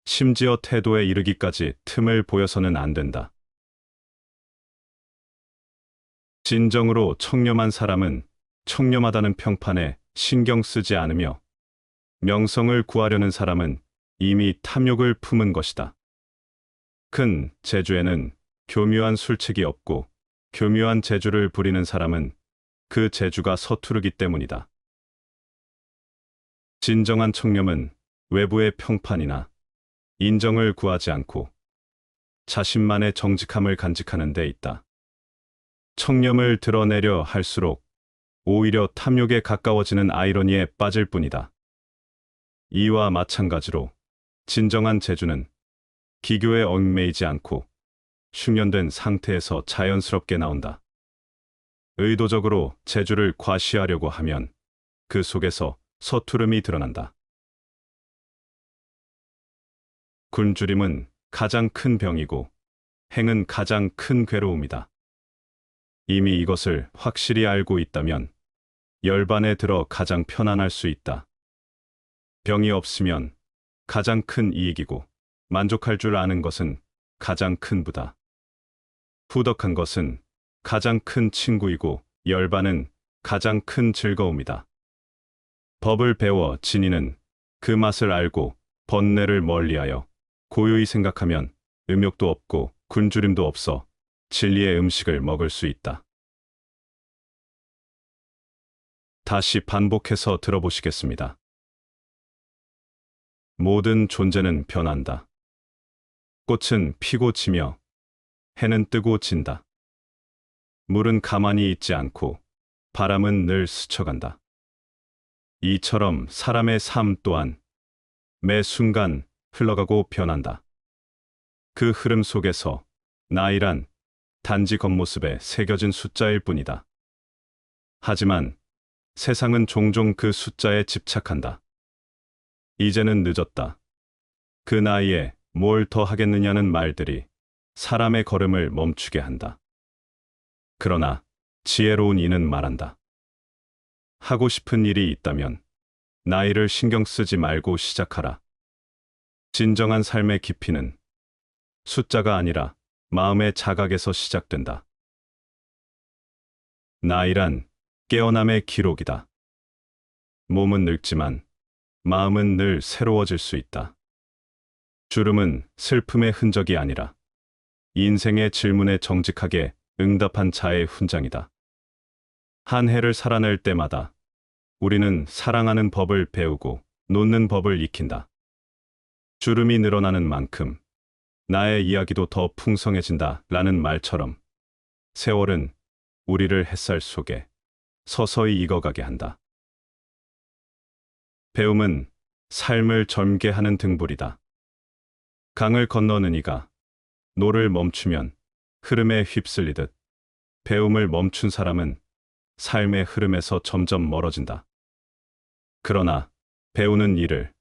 심지어 태도에 이르기까지 틈을 보여서는 안 된다. 진정으로 청렴한 사람은 청렴하다는 평판에 신경 쓰지 않으며 명성을 구하려는 사람은 이미 탐욕을 품은 것이다. 큰 재주에는 교묘한 술책이 없고 교묘한 재주를 부리는 사람은 그 재주가 서투르기 때문이다. 진정한 청렴은 외부의 평판이나 인정을 구하지 않고 자신만의 정직함을 간직하는 데 있다. 청렴을 드러내려 할수록 오히려 탐욕에 가까워지는 아이러니에 빠질 뿐이다. 이와 마찬가지로 진정한 재주는 기교에 얽매이지 않고 숙련된 상태에서 자연스럽게 나온다. 의도적으로 재주를 과시하려고 하면 그 속에서 서투름이 드러난다. 굶주림은 가장 큰 병이고 행은 가장 큰 괴로움이다. 이미 이것을 확실히 알고 있다면 열반에 들어 가장 편안할 수 있다. 병이 없으면 가장 큰 이익이고 만족할 줄 아는 것은 가장 큰 부다. 후덕한 것은 가장 큰 친구이고 열반은 가장 큰 즐거움이다. 법을 배워 진인은 그 맛을 알고 번뇌를 멀리하여 고요히 생각하면 음욕도 없고 굶주림도 없어 진리의 음식을 먹을 수 있다. 다시 반복해서 들어보시겠습니다. 모든 존재는 변한다. 꽃은 피고 지며 해는 뜨고 진다. 물은 가만히 있지 않고 바람은 늘 스쳐간다. 이처럼 사람의 삶 또한 매 순간 흘러가고 변한다. 그 흐름 속에서 나이란 단지 겉모습에 새겨진 숫자일 뿐이다. 하지만 세상은 종종 그 숫자에 집착한다. 이제는 늦었다. 그 나이에 뭘 더 하겠느냐는 말들이 사람의 걸음을 멈추게 한다. 그러나 지혜로운 이는 말한다. 하고 싶은 일이 있다면 나이를 신경 쓰지 말고 시작하라. 진정한 삶의 깊이는 숫자가 아니라 마음의 자각에서 시작된다. 나이란 깨어남의 기록이다. 몸은 늙지만 마음은 늘 새로워질 수 있다. 주름은 슬픔의 흔적이 아니라 인생의 질문에 정직하게 응답한 자의 훈장이다. 한 해를 살아낼 때마다 우리는 사랑하는 법을 배우고 놓는 법을 익힌다. 주름이 늘어나는 만큼 나의 이야기도 더 풍성해진다 라는 말처럼 세월은 우리를 햇살 속에 서서히 익어가게 한다. 배움은 삶을 젊게 하는 등불이다. 강을 건너는 이가 노를 멈추면 흐름에 휩쓸리듯 배움을 멈춘 사람은 삶의 흐름에서 점점 멀어진다. 그러나 배우는 일을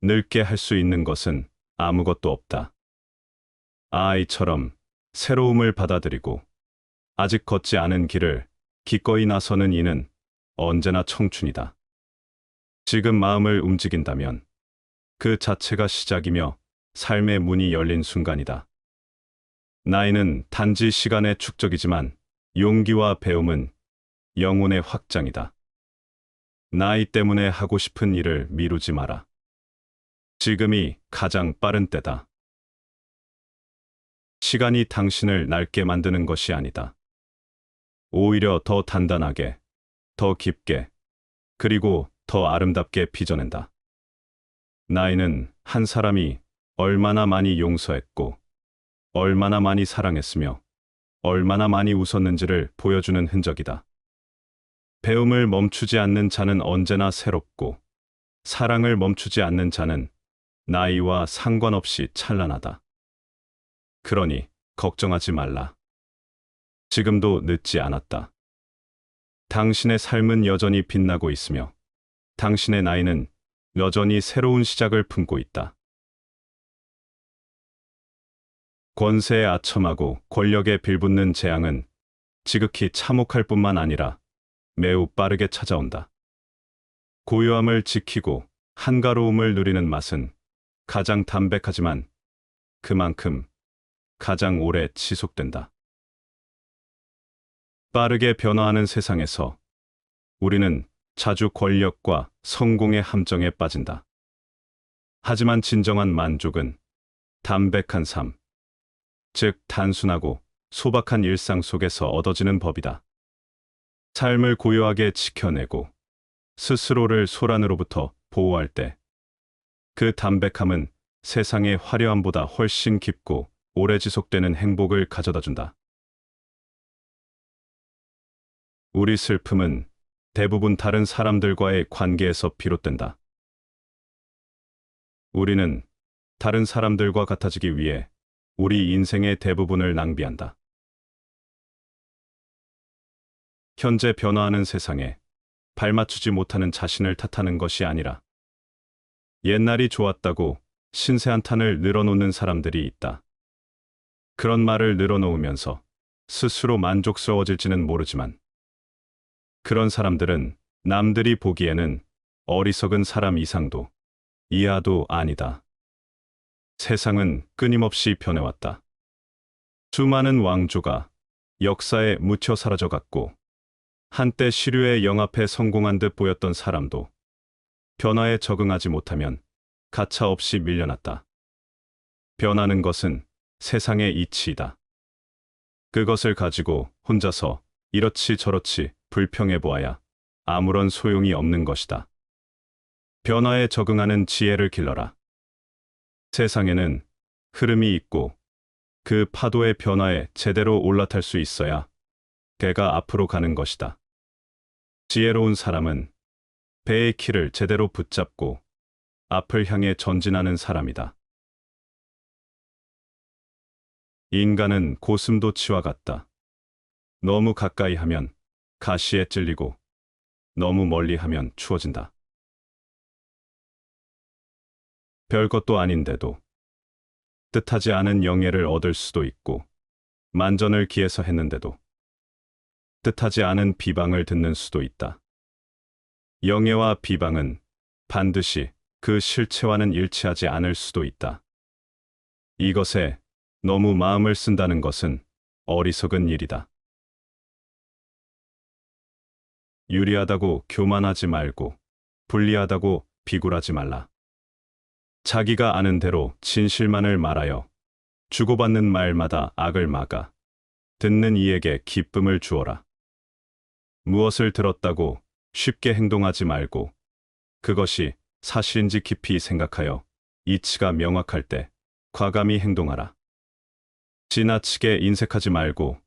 늙게 할 수 있는 것은 아무것도 없다. 아이처럼 새로움을 받아들이고 아직 걷지 않은 길을 기꺼이 나서는 이는 언제나 청춘이다. 지금 마음을 움직인다면 그 자체가 시작이며 삶의 문이 열린 순간이다. 나이는 단지 시간의 축적이지만 용기와 배움은 영혼의 확장이다. 나이 때문에 하고 싶은 일을 미루지 마라. 지금이 가장 빠른 때다. 시간이 당신을 낡게 만드는 것이 아니다. 오히려 더 단단하게, 더 깊게, 그리고 더 아름답게 빚어낸다. 나이는 한 사람이 얼마나 많이 용서했고, 얼마나 많이 사랑했으며, 얼마나 많이 웃었는지를 보여주는 흔적이다. 배움을 멈추지 않는 자는 언제나 새롭고, 사랑을 멈추지 않는 자는 나이와 상관없이 찬란하다. 그러니 걱정하지 말라. 지금도 늦지 않았다. 당신의 삶은 여전히 빛나고 있으며 당신의 나이는 여전히 새로운 시작을 품고 있다. 권세에 아첨하고 권력에 빌붙는 재앙은 지극히 참혹할 뿐만 아니라 매우 빠르게 찾아온다. 고요함을 지키고 한가로움을 누리는 맛은 가장 담백하지만 그만큼 가장 오래 지속된다. 빠르게 변화하는 세상에서 우리는 자주 권력과 성공의 함정에 빠진다. 하지만 진정한 만족은 담백한 삶, 즉 단순하고 소박한 일상 속에서 얻어지는 법이다. 삶을 고요하게 지켜내고 스스로를 소란으로부터 보호할 때 그 담백함은 세상의 화려함보다 훨씬 깊고 오래 지속되는 행복을 가져다 준다. 우리 슬픔은 대부분 다른 사람들과의 관계에서 비롯된다. 우리는 다른 사람들과 같아지기 위해 우리 인생의 대부분을 낭비한다. 현재 변화하는 세상에 발맞추지 못하는 자신을 탓하는 것이 아니라 옛날이 좋았다고 신세 한탄을 늘어놓는 사람들이 있다. 그런 말을 늘어놓으면서 스스로 만족스러워질지는 모르지만 그런 사람들은 남들이 보기에는 어리석은 사람 이상도 이하도 아니다. 세상은 끊임없이 변해왔다. 수많은 왕조가 역사에 묻혀 사라져갔고 한때 시류에 영합해 성공한 듯 보였던 사람도 변화에 적응하지 못하면 가차없이 밀려났다. 변하는 것은 세상의 이치이다. 그것을 가지고 혼자서 이렇지 저렇지 불평해 보아야 아무런 소용이 없는 것이다. 변화에 적응하는 지혜를 길러라. 세상에는 흐름이 있고 그 파도의 변화에 제대로 올라탈 수 있어야 배가 앞으로 가는 것이다. 지혜로운 사람은 배의 키를 제대로 붙잡고 앞을 향해 전진하는 사람이다. 인간은 고슴도치와 같다. 너무 가까이 하면 가시에 찔리고 너무 멀리 하면 추워진다. 별것도 아닌데도 뜻하지 않은 영예를 얻을 수도 있고 만전을 기해서 했는데도 뜻하지 않은 비방을 듣는 수도 있다. 영예와 비방은 반드시 그 실체와는 일치하지 않을 수도 있다. 이것에 너무 마음을 쓴다는 것은 어리석은 일이다. 유리하다고 교만하지 말고 불리하다고 비굴하지 말라. 자기가 아는 대로 진실만을 말하여 주고받는 말마다 악을 막아 듣는 이에게 기쁨을 주어라. 무엇을 들었다고 쉽게 행동하지 말고 그것이 사실인지 깊이 생각하여 이치가 명확할 때 과감히 행동하라. 지나치게 인색하지 말고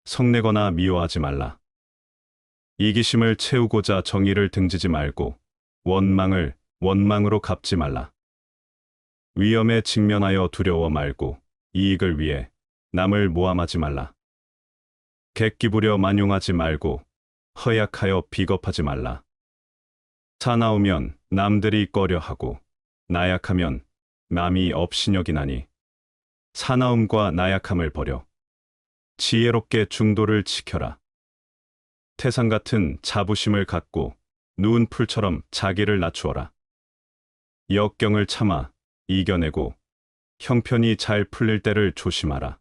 성내거나 미워하지 말라. 이기심을 채우고자 정의를 등지지 말고 원망을 원망으로 갚지 말라. 위험에 직면하여 두려워 말고 이익을 위해 남을 모함하지 말라. 객기 부려 만용하지 말고 허약하여 비겁하지 말라. 사나우면 남들이 꺼려하고 나약하면 남이 업신여기나니 사나움과 나약함을 버려 지혜롭게 중도를 지켜라. 태산 같은 자부심을 갖고 누운 풀처럼 자기를 낮추어라. 역경을 참아 이겨내고 형편이 잘 풀릴 때를 조심하라.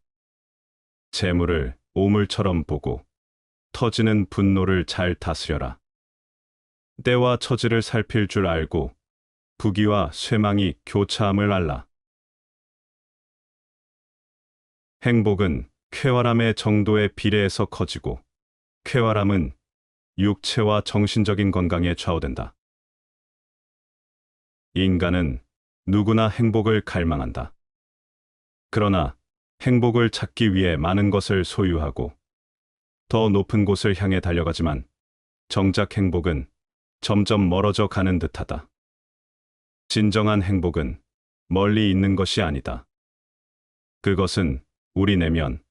재물을 오물처럼 보고 터지는 분노를 잘 다스려라. 때와 처지를 살필 줄 알고 부귀와 쇠망이 교차함을 알라. 행복은 쾌활함의 정도에 비례해서 커지고 쾌활함은 육체와 정신적인 건강에 좌우된다. 인간은 누구나 행복을 갈망한다. 그러나 행복을 찾기 위해 많은 것을 소유하고 더 높은 곳을 향해 달려가지만 정작 행복은 점점 멀어져 가는 듯하다. 진정한 행복은 멀리 있는 것이 아니다. 그것은 우리 내면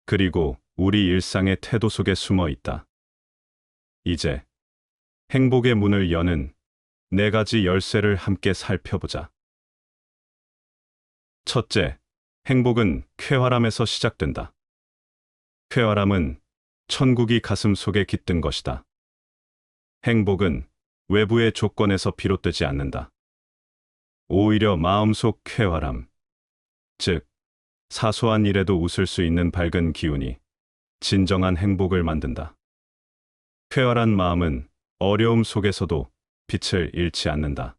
그리고 우리 일상의 태도 속에 숨어 있다. 이제 행복의 문을 여는 4가지 열쇠를 함께 살펴보자. 첫째, 행복은 쾌활함에서 시작된다. 쾌활함은 천국이 가슴 속에 깃든 것이다. 행복은 외부의 조건에서 비롯되지 않는다. 오히려 마음속 쾌활함, 즉 사소한 일에도 웃을 수 있는 밝은 기운이 진정한 행복을 만든다. 쾌활한 마음은 어려움 속에서도 빛을 잃지 않는다.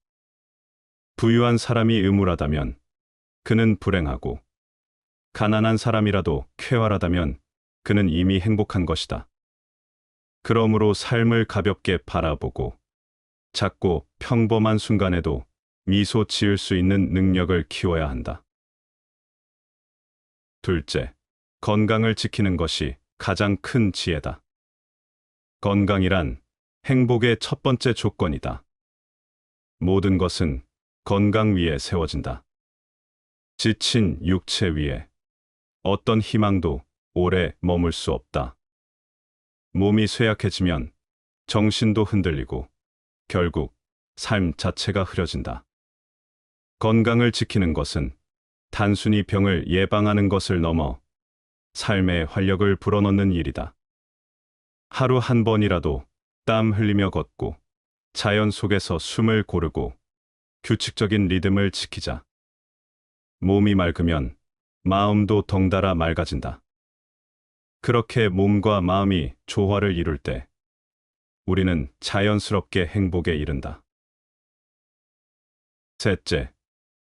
부유한 사람이 의물하다면 그는 불행하고 가난한 사람이라도 쾌활하다면 그는 이미 행복한 것이다. 그러므로 삶을 가볍게 바라보고 작고 평범한 순간에도 미소 지을 수 있는 능력을 키워야 한다. 둘째, 건강을 지키는 것이 가장 큰 지혜다. 건강이란 행복의 첫 번째 조건이다. 모든 것은 건강 위에 세워진다. 지친 육체 위에 어떤 희망도 오래 머물 수 없다. 몸이 쇠약해지면 정신도 흔들리고 결국 삶 자체가 흐려진다. 건강을 지키는 것은 단순히 병을 예방하는 것을 넘어 삶에 활력을 불어넣는 일이다. 하루 한 번이라도 땀 흘리며 걷고 자연 속에서 숨을 고르고 규칙적인 리듬을 지키자. 몸이 맑으면 마음도 덩달아 맑아진다. 그렇게 몸과 마음이 조화를 이룰 때 우리는 자연스럽게 행복에 이른다. 셋째,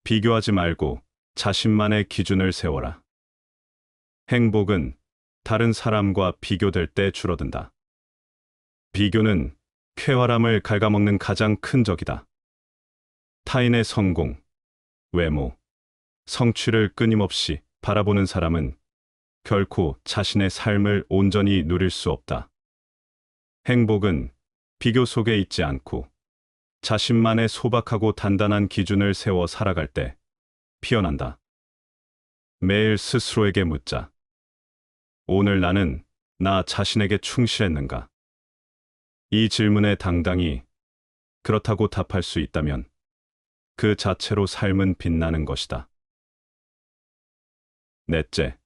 비교하지 말고 자신만의 기준을 세워라. 행복은 다른 사람과 비교될 때 줄어든다. 비교는 쾌활함을 갉아먹는 가장 큰 적이다. 타인의 성공, 외모, 성취를 끊임없이 바라보는 사람은 결코 자신의 삶을 온전히 누릴 수 없다. 행복은 비교 속에 있지 않고 자신만의 소박하고 단단한 기준을 세워 살아갈 때 피어난다. 매일 스스로에게 묻자. 오늘 나는 나 자신에게 충실했는가? 이 질문에 당당히 그렇다고 답할 수 있다면 그 자체로 삶은 빛나는 것이다. 넷째,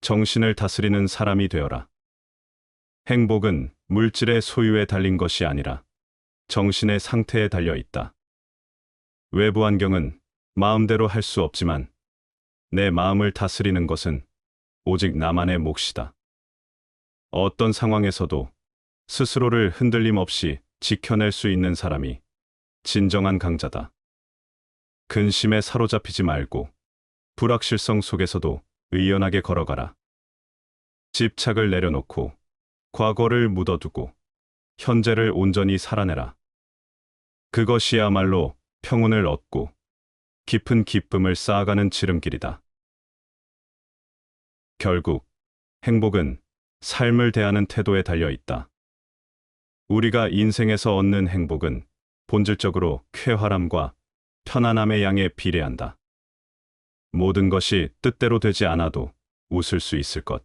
정신을 다스리는 사람이 되어라. 행복은 물질의 소유에 달린 것이 아니라 정신의 상태에 달려 있다. 외부 환경은 마음대로 할 수 없지만 내 마음을 다스리는 것은 오직 나만의 몫이다. 어떤 상황에서도 스스로를 흔들림 없이 지켜낼 수 있는 사람이 진정한 강자다. 근심에 사로잡히지 말고 불확실성 속에서도 의연하게 걸어가라. 집착을 내려놓고 과거를 묻어두고 현재를 온전히 살아내라. 그것이야말로 평온을 얻고 깊은 기쁨을 쌓아가는 지름길이다. 결국 행복은 삶을 대하는 태도에 달려 있다. 우리가 인생에서 얻는 행복은 본질적으로 쾌활함과 편안함의 양에 비례한다. 모든 것이 뜻대로 되지 않아도 웃을 수 있을 것.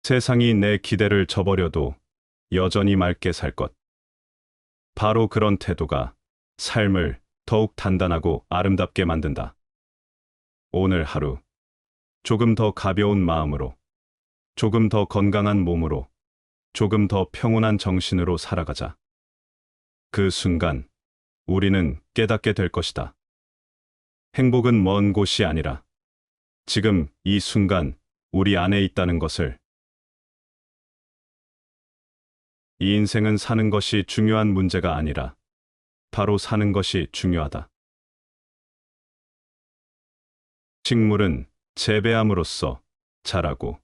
세상이 내 기대를 저버려도 여전히 맑게 살 것. 바로 그런 태도가 삶을 더욱 단단하고 아름답게 만든다. 오늘 하루 조금 더 가벼운 마음으로, 조금 더 건강한 몸으로, 조금 더 평온한 정신으로 살아가자. 그 순간 우리는 깨닫게 될 것이다. 행복은 먼 곳이 아니라 지금 이 순간 우리 안에 있다는 것을. 이 인생은 사는 것이 중요한 문제가 아니라 바로 사는 것이 중요하다. 식물은 재배함으로써 자라고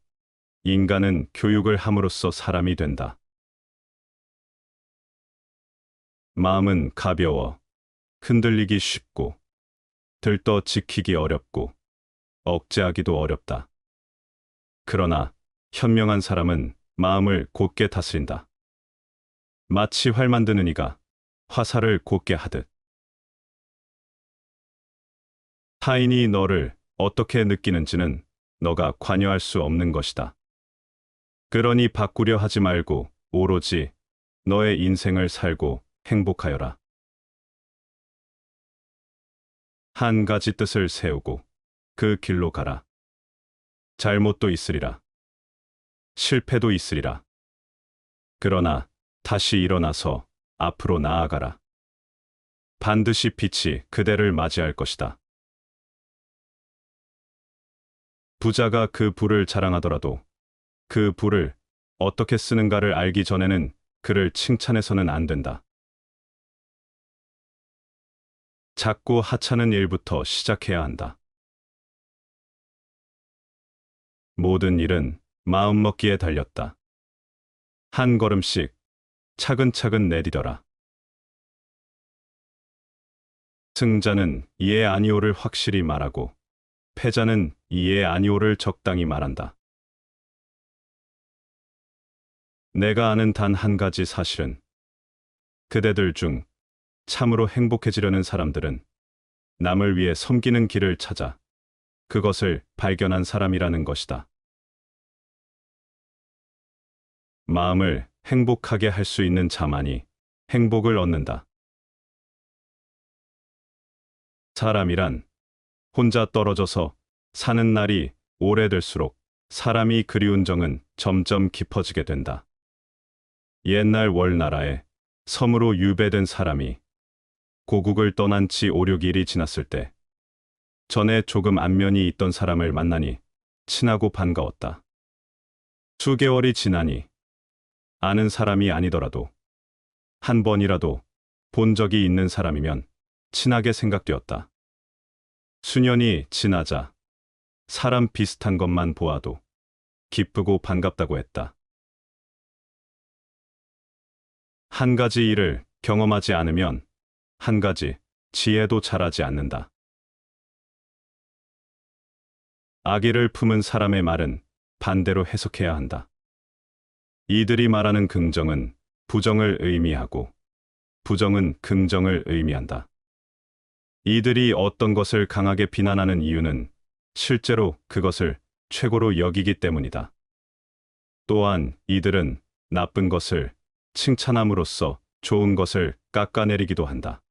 인간은 교육을 함으로써 사람이 된다. 마음은 가벼워 흔들리기 쉽고 들떠 지키기 어렵고 억제하기도 어렵다. 그러나 현명한 사람은 마음을 곧게 다스린다. 마치 활 만드는 이가 화살을 곧게 하듯. 타인이 너를 어떻게 느끼는지는 너가 관여할 수 없는 것이다. 그러니 바꾸려 하지 말고 오로지 너의 인생을 살고 행복하여라. 한 가지 뜻을 세우고 그 길로 가라. 잘못도 있으리라. 실패도 있으리라. 그러나 다시 일어나서 앞으로 나아가라. 반드시 빛이 그대를 맞이할 것이다. 부자가 그 부를 자랑하더라도 그 부를 어떻게 쓰는가를 알기 전에는 그를 칭찬해서는 안 된다. 작고 하찮은 일부터 시작해야 한다. 모든 일은 마음먹기에 달렸다. 한 걸음씩 차근차근 내디뎌라. 승자는 이에 아니오를 확실히 말하고 패자는 이에 아니오를 적당히 말한다. 내가 아는 단 한 가지 사실은 그대들 중 참으로 행복해지려는 사람들은 남을 위해 섬기는 길을 찾아 그것을 발견한 사람이라는 것이다. 마음을 행복하게 할 수 있는 자만이 행복을 얻는다. 사람이란 혼자 떨어져서 사는 날이 오래될수록 사람이 그리운 정은 점점 깊어지게 된다. 옛날 월나라에 섬으로 유배된 사람이 고국을 떠난 지 5, 6일이 지났을 때 전에 조금 안면이 있던 사람을 만나니 친하고 반가웠다. 수개월이 지나니 아는 사람이 아니더라도 한 번이라도 본 적이 있는 사람이면 친하게 생각되었다. 수년이 지나자 사람 비슷한 것만 보아도 기쁘고 반갑다고 했다. 한 가지 일을 경험하지 않으면 한 가지 지혜도 자라지 않는다. 악의를 품은 사람의 말은 반대로 해석해야 한다. 이들이 말하는 긍정은 부정을 의미하고 부정은 긍정을 의미한다. 이들이 어떤 것을 강하게 비난하는 이유는 실제로 그것을 최고로 여기기 때문이다. 또한 이들은 나쁜 것을 칭찬함으로써 좋은 것을 깎아내리기도 한다.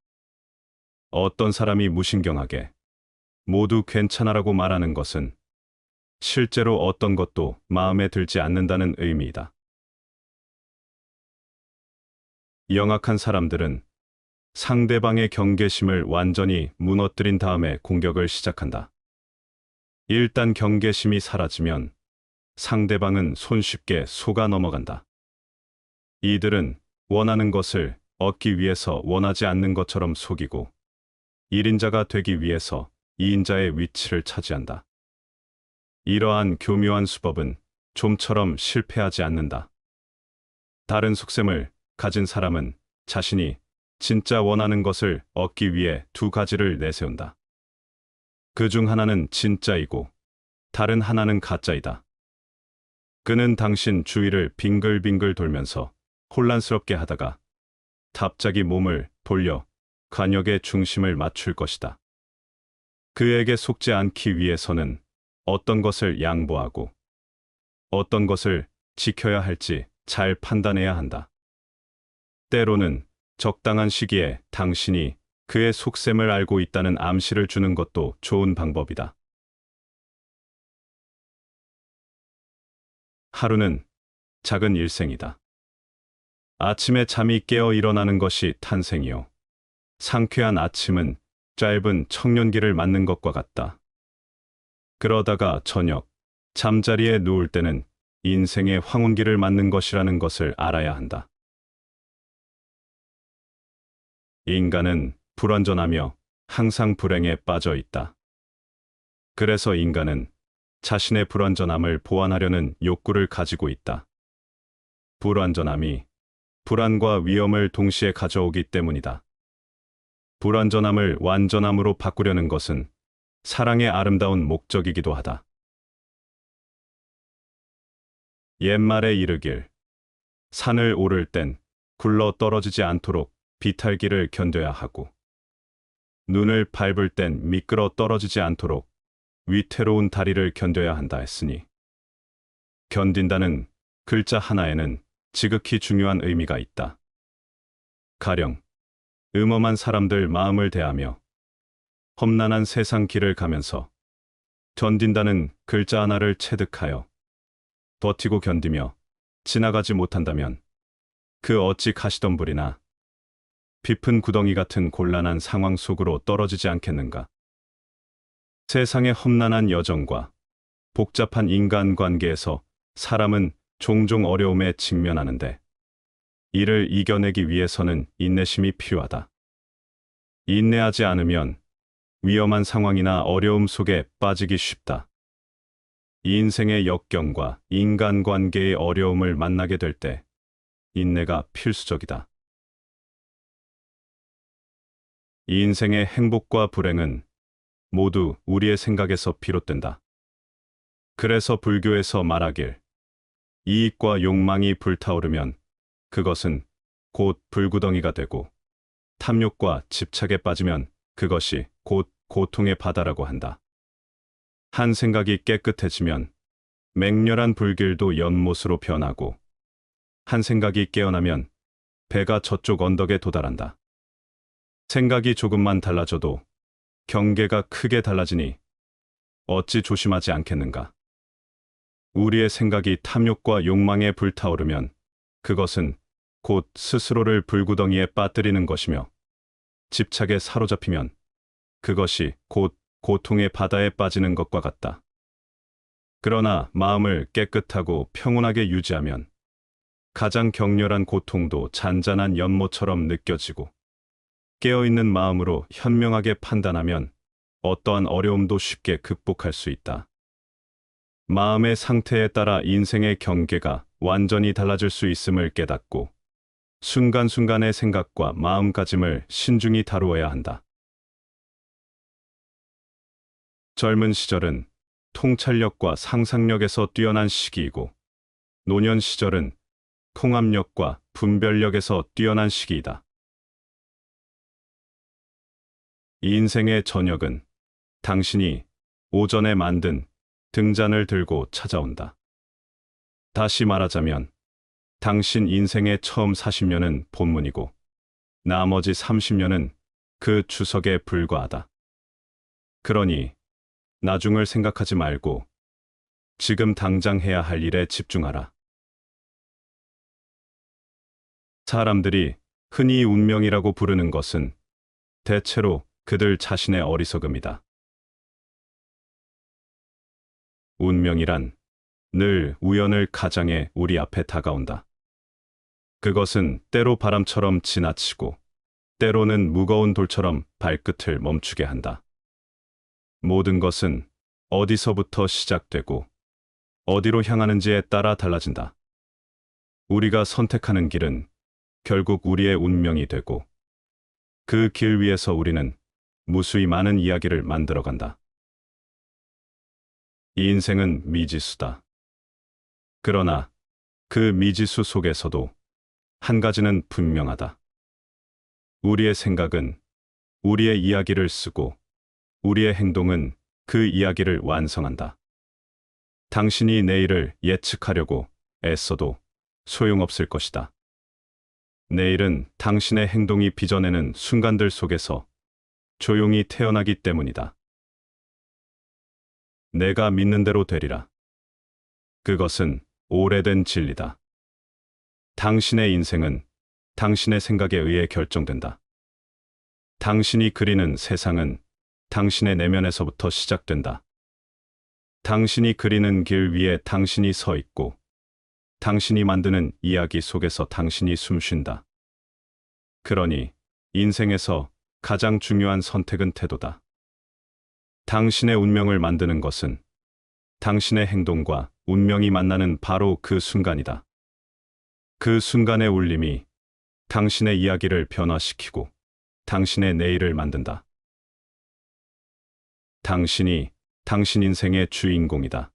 어떤 사람이 무신경하게 모두 괜찮아라고 말하는 것은 실제로 어떤 것도 마음에 들지 않는다는 의미이다. 영악한 사람들은 상대방의 경계심을 완전히 무너뜨린 다음에 공격을 시작한다. 일단 경계심이 사라지면 상대방은 손쉽게 속아 넘어간다. 이들은 원하는 것을 얻기 위해서 원하지 않는 것처럼 속이고 1인자가 되기 위해서 2인자의 위치를 차지한다. 이러한 교묘한 수법은 좀처럼 실패하지 않는다. 다른 속셈을 가진 사람은 자신이 진짜 원하는 것을 얻기 위해 두 가지를 내세운다. 그 중 하나는 진짜이고 다른 하나는 가짜이다. 그는 당신 주위를 빙글빙글 돌면서 혼란스럽게 하다가 갑자기 몸을 돌려 관역의 중심을 맞출 것이다. 그에게 속지 않기 위해서는 어떤 것을 양보하고 어떤 것을 지켜야 할지 잘 판단해야 한다. 때로는 적당한 시기에 당신이 그의 속셈을 알고 있다는 암시를 주는 것도 좋은 방법이다. 하루는 작은 일생이다. 아침에 잠이 깨어 일어나는 것이 탄생이요. 상쾌한 아침은 짧은 청년기를 맞는 것과 같다. 그러다가 저녁, 잠자리에 누울 때는 인생의 황혼기를 맞는 것이라는 것을 알아야 한다. 인간은 불완전하며 항상 불행에 빠져 있다. 그래서 인간은 자신의 불완전함을 보완하려는 욕구를 가지고 있다. 불완전함이 불안과 위험을 동시에 가져오기 때문이다. 불완전함을 완전함으로 바꾸려는 것은 사랑의 아름다운 목적이기도 하다. 옛말에 이르길, 산을 오를 땐 굴러 떨어지지 않도록 비탈기를 견뎌야 하고, 눈을 밟을 땐 미끄러 떨어지지 않도록 위태로운 다리를 견뎌야 한다 했으니, 견딘다는 글자 하나에는 지극히 중요한 의미가 있다. 가령, 음험한 사람들 마음을 대하며 험난한 세상 길을 가면서 견딘다는 글자 하나를 체득하여 버티고 견디며 지나가지 못한다면 그 어찌 가시덤불이나 깊은 구덩이 같은 곤란한 상황 속으로 떨어지지 않겠는가. 세상의 험난한 여정과 복잡한 인간관계에서 사람은 종종 어려움에 직면하는데 이를 이겨내기 위해서는 인내심이 필요하다. 인내하지 않으면 위험한 상황이나 어려움 속에 빠지기 쉽다. 인생의 역경과 인간관계의 어려움을 만나게 될 때 인내가 필수적이다. 인생의 행복과 불행은 모두 우리의 생각에서 비롯된다. 그래서 불교에서 말하길, 이익과 욕망이 불타오르면 그것은 곧 불구덩이가 되고 탐욕과 집착에 빠지면 그것이 곧 고통의 바다라고 한다. 한 생각이 깨끗해지면 맹렬한 불길도 연못으로 변하고 한 생각이 깨어나면 배가 저쪽 언덕에 도달한다. 생각이 조금만 달라져도 경계가 크게 달라지니 어찌 조심하지 않겠는가. 우리의 생각이 탐욕과 욕망에 불타오르면 그것은 곧 스스로를 불구덩이에 빠뜨리는 것이며 집착에 사로잡히면 그것이 곧 고통의 바다에 빠지는 것과 같다. 그러나 마음을 깨끗하고 평온하게 유지하면 가장 격렬한 고통도 잔잔한 연못처럼 느껴지고 깨어있는 마음으로 현명하게 판단하면 어떠한 어려움도 쉽게 극복할 수 있다. 마음의 상태에 따라 인생의 경계가 완전히 달라질 수 있음을 깨닫고 순간순간의 생각과 마음가짐을 신중히 다루어야 한다. 젊은 시절은 통찰력과 상상력에서 뛰어난 시기이고 노년 시절은 통합력과 분별력에서 뛰어난 시기이다. 이 인생의 저녁은 당신이 오전에 만든 등잔을 들고 찾아온다. 다시 말하자면 당신 인생의 처음 40년은 본문이고 나머지 30년은 그 주석에 불과하다. 그러니 나중을 생각하지 말고 지금 당장 해야 할 일에 집중하라. 사람들이 흔히 운명이라고 부르는 것은 대체로 그들 자신의 어리석음이다. 운명이란 늘 우연을 가장해 우리 앞에 다가온다. 그것은 때로 바람처럼 지나치고 때로는 무거운 돌처럼 발끝을 멈추게 한다. 모든 것은 어디서부터 시작되고 어디로 향하는지에 따라 달라진다. 우리가 선택하는 길은 결국 우리의 운명이 되고 그 길 위에서 우리는 무수히 많은 이야기를 만들어간다. 이 인생은 미지수다. 그러나 그 미지수 속에서도 한 가지는 분명하다. 우리의 생각은 우리의 이야기를 쓰고 우리의 행동은 그 이야기를 완성한다. 당신이 내일을 예측하려고 애써도 소용없을 것이다. 내일은 당신의 행동이 빚어내는 순간들 속에서 조용히 태어나기 때문이다. 내가 믿는 대로 되리라. 그것은 오래된 진리다. 당신의 인생은 당신의 생각에 의해 결정된다. 당신이 그리는 세상은 당신의 내면에서부터 시작된다. 당신이 그리는 길 위에 당신이 서 있고 당신이 만드는 이야기 속에서 당신이 숨쉰다. 그러니 인생에서 가장 중요한 선택은 태도다. 당신의 운명을 만드는 것은 당신의 행동과 운명이 만나는 바로 그 순간이다. 그 순간의 울림이 당신의 이야기를 변화시키고 당신의 내일을 만든다. 당신이 당신 인생의 주인공이다.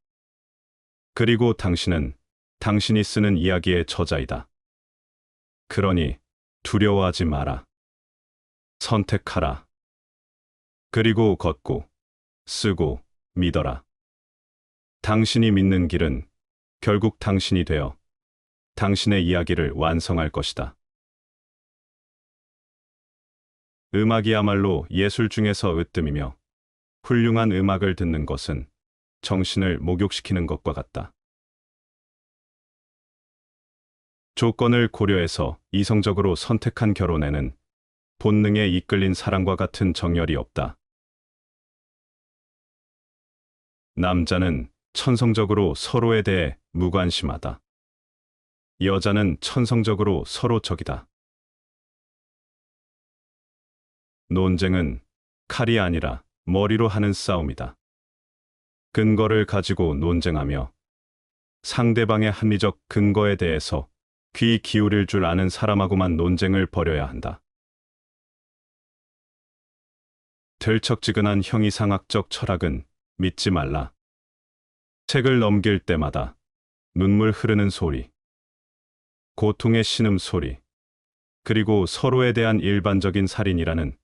그리고 당신은 당신이 쓰는 이야기의 저자이다. 그러니 두려워하지 마라. 선택하라. 그리고 걷고 쓰고 믿어라. 당신이 믿는 길은 결국 당신이 되어 당신의 이야기를 완성할 것이다. 음악이야말로 예술 중에서 으뜸이며 훌륭한 음악을 듣는 것은 정신을 목욕시키는 것과 같다. 조건을 고려해서 이성적으로 선택한 결혼에는 본능에 이끌린 사랑과 같은 정열이 없다. 남자는 천성적으로 서로에 대해 무관심하다. 여자는 천성적으로 서로 적이다. 논쟁은 칼이 아니라 머리로 하는 싸움이다. 근거를 가지고 논쟁하며 상대방의 합리적 근거에 대해서 귀 기울일 줄 아는 사람하고만 논쟁을 벌여야 한다. 들척지근한 형이상학적 철학은 믿지 말라. 책을 넘길 때마다 눈물 흐르는 소리, 고통의 신음소리, 그리고 서로에 대한 일반적인 살인이라는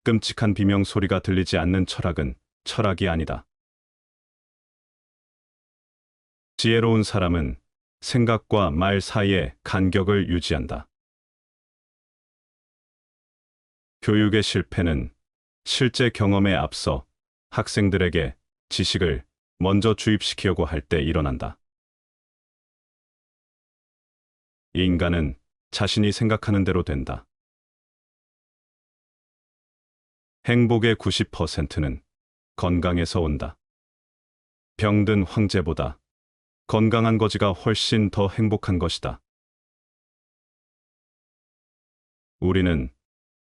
끔찍한 비명소리가 들리지 않는 철학은 철학이 아니다. 지혜로운 사람은 생각과 말 사이에 간격을 유지한다. 교육의 실패는 실제 경험에 앞서 학생들에게 지식을 먼저 주입시키려고 할 때 일어난다. 인간은 자신이 생각하는 대로 된다. 행복의 90%는 건강에서 온다. 병든 황제보다 건강한 거지가 훨씬 더 행복한 것이다. 우리는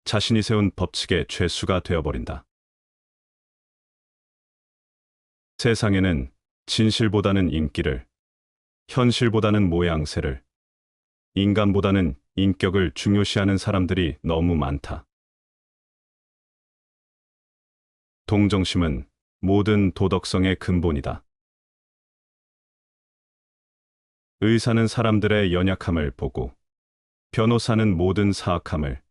자신이 세운 법칙의 죄수가 되어버린다. 세상에는 진실보다는 인기를, 현실보다는 모양새를, 인간보다는 인격을 중요시하는 사람들이 너무 많다. 동정심은 모든 도덕성의 근본이다. 의사는 사람들의 연약함을 보고, 변호사는 모든 사악함을,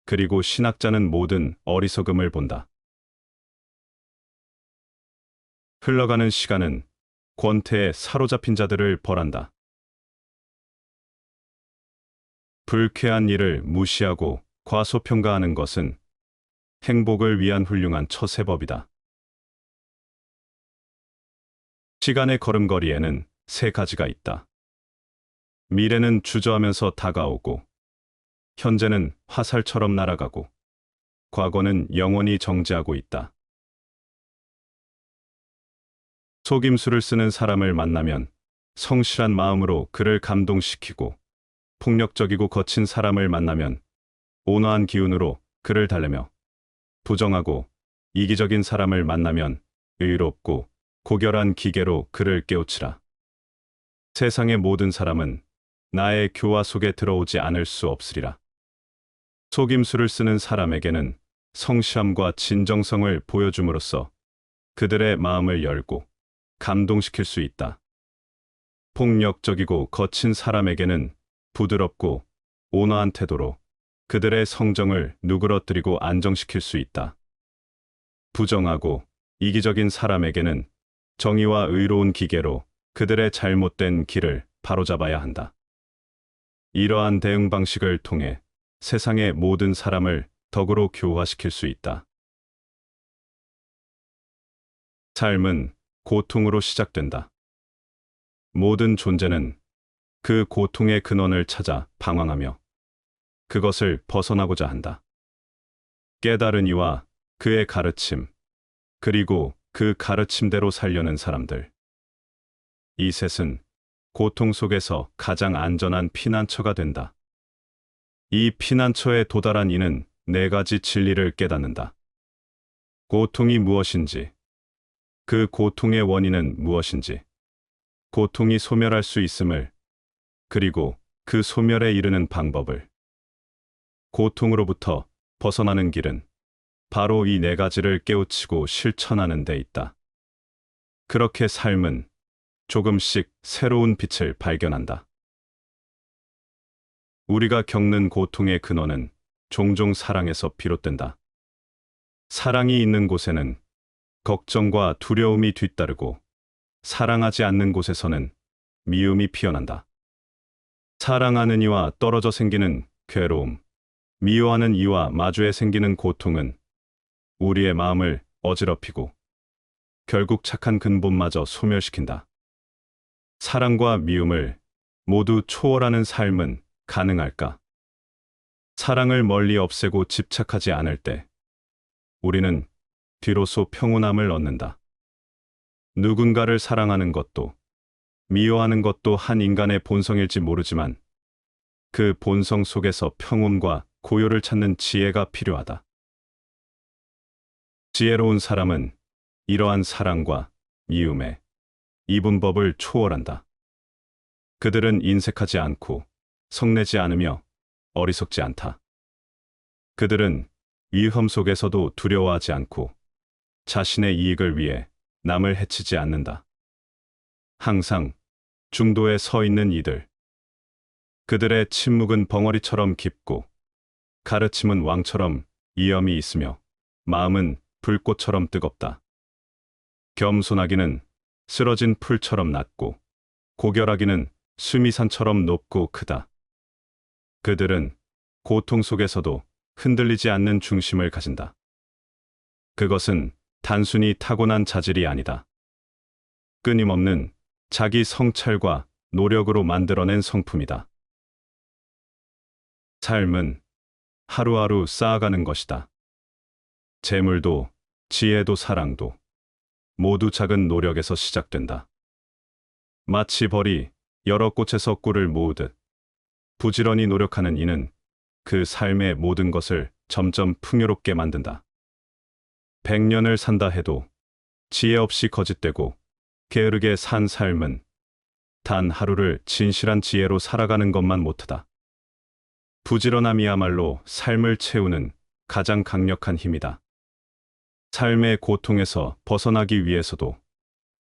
그리고 신학자는 모든 어리석음을 본다. 흘러가는 시간은 권태에 사로잡힌 자들을 벌한다. 불쾌한 일을 무시하고 과소평가하는 것은 행복을 위한 훌륭한 처세법이다. 시간의 걸음걸이에는 세 가지가 있다. 미래는 주저하면서 다가오고, 현재는 화살처럼 날아가고, 과거는 영원히 정지하고 있다. 속임수를 쓰는 사람을 만나면 성실한 마음으로 그를 감동시키고, 폭력적이고 거친 사람을 만나면 온화한 기운으로 그를 달래며, 부정하고 이기적인 사람을 만나면 의롭고 고결한 기계로 그를 깨우치라. 세상의 모든 사람은 나의 교화 속에 들어오지 않을 수 없으리라. 속임수를 쓰는 사람에게는 성실함과 진정성을 보여줌으로써 그들의 마음을 열고 감동시킬 수 있다. 폭력적이고 거친 사람에게는 부드럽고 온화한 태도로 그들의 성정을 누그러뜨리고 안정시킬 수 있다. 부정하고 이기적인 사람에게는 정의와 의로운 기계로 그들의 잘못된 길을 바로잡아야 한다. 이러한 대응 방식을 통해 세상의 모든 사람을 덕으로 교화시킬 수 있다. 삶은 고통으로 시작된다. 모든 존재는 그 고통의 근원을 찾아 방황하며 그것을 벗어나고자 한다. 깨달은 이와 그의 가르침, 그리고 그 가르침대로 살려는 사람들. 이 셋은 고통 속에서 가장 안전한 피난처가 된다. 이 피난처에 도달한 이는 네 가지 진리를 깨닫는다. 고통이 무엇인지, 그 고통의 원인은 무엇인지, 고통이 소멸할 수 있음을, 그리고 그 소멸에 이르는 방법을. 고통으로부터 벗어나는 길은 바로 이 네 가지를 깨우치고 실천하는 데 있다. 그렇게 삶은 조금씩 새로운 빛을 발견한다. 우리가 겪는 고통의 근원은 종종 사랑에서 비롯된다. 사랑이 있는 곳에는 걱정과 두려움이 뒤따르고, 사랑하지 않는 곳에서는 미움이 피어난다. 사랑하는 이와 떨어져 생기는 괴로움, 미워하는 이와 마주해 생기는 고통은 우리의 마음을 어지럽히고 결국 착한 근본마저 소멸시킨다. 사랑과 미움을 모두 초월하는 삶은 가능할까? 사랑을 멀리 없애고 집착하지 않을 때 우리는 비로소 평온함을 얻는다. 누군가를 사랑하는 것도 미워하는 것도 한 인간의 본성일지 모르지만 그 본성 속에서 평온과 고요를 찾는 지혜가 필요하다. 지혜로운 사람은 이러한 사랑과 미움의 이분법을 초월한다. 그들은 인색하지 않고 성내지 않으며 어리석지 않다. 그들은 위험 속에서도 두려워하지 않고 자신의 이익을 위해 남을 해치지 않는다. 항상 중도에 서 있는 이들. 그들의 침묵은 벙어리처럼 깊고 가르침은 왕처럼 이엄이 있으며 마음은 불꽃처럼 뜨겁다. 겸손하기는 쓰러진 풀처럼 낮고 고결하기는 수미산처럼 높고 크다. 그들은 고통 속에서도 흔들리지 않는 중심을 가진다. 그것은 단순히 타고난 자질이 아니다. 끊임없는 자기 성찰과 노력으로 만들어낸 성품이다. 삶은 하루하루 쌓아가는 것이다. 재물도, 지혜도, 사랑도 모두 작은 노력에서 시작된다. 마치 벌이 여러 꽃에서 꿀을 모으듯 부지런히 노력하는 이는 그 삶의 모든 것을 점점 풍요롭게 만든다. 100년을 산다 해도 지혜 없이 거짓되고 게으르게 산 삶은 단 하루를 진실한 지혜로 살아가는 것만 못하다. 부지런함이야말로 삶을 채우는 가장 강력한 힘이다. 삶의 고통에서 벗어나기 위해서도,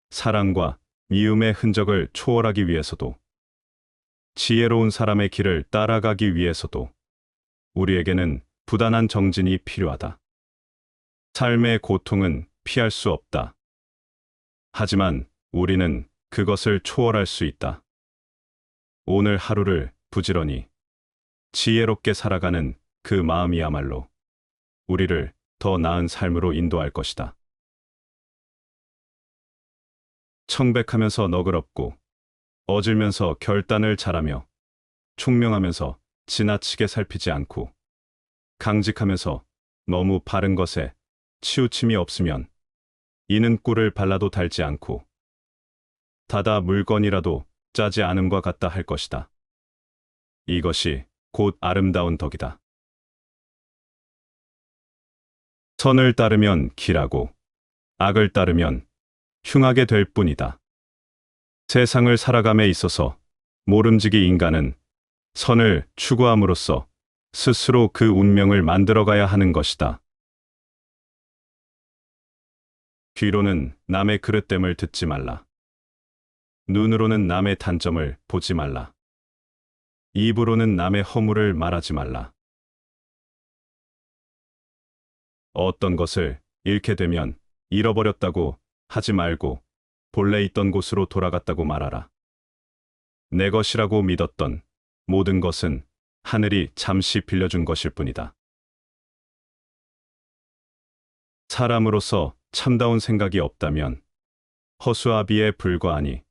사랑과 미움의 흔적을 초월하기 위해서도, 지혜로운 사람의 길을 따라가기 위해서도 우리에게는 부단한 정진이 필요하다. 삶의 고통은 피할 수 없다. 하지만 우리는 그것을 초월할 수 있다. 오늘 하루를 부지런히, 지혜롭게 살아가는 그 마음이야말로 우리를 더 나은 삶으로 인도할 것이다. 청백하면서 너그럽고, 어질면서 결단을 잘하며, 총명하면서 지나치게 살피지 않고, 강직하면서 너무 바른 것에 치우침이 없으면 이는 꿀을 발라도 달지 않고 다다 물건이라도 짜지 않음과 같다 할 것이다. 이것이 곧 아름다운 덕이다. 선을 따르면 길하고 악을 따르면 흉하게 될 뿐이다. 세상을 살아감에 있어서 모름지기 인간은 선을 추구함으로써 스스로 그 운명을 만들어가야 하는 것이다. 귀로는 남의 그릇됨을 듣지 말라. 눈으로는 남의 단점을 보지 말라. 입으로는 남의 허물을 말하지 말라. 어떤 것을 잃게 되면 잃어버렸다고 하지 말고 본래 있던 곳으로 돌아갔다고 말하라. 내 것이라고 믿었던 모든 것은 하늘이 잠시 빌려준 것일 뿐이다. 사람으로서 참다운 생각이 없다면 허수아비에 불과하니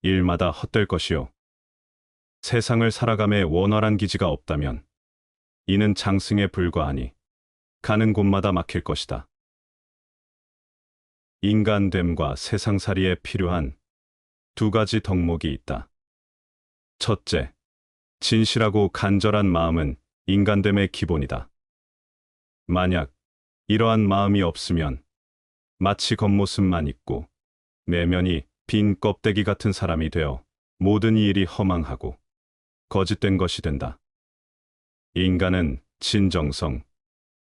일마다 헛될 것이요. 세상을 살아감에 원활한 기지가 없다면 이는 장승에 불과하니 가는 곳마다 막힐 것이다. 인간됨과 세상살이에 필요한 두 가지 덕목이 있다. 첫째, 진실하고 간절한 마음은 인간됨의 기본이다. 만약 이러한 마음이 없으면 마치 겉모습만 있고 내면이 빈 껍데기 같은 사람이 되어 모든 일이 허망하고 거짓된 것이 된다. 인간은 진정성,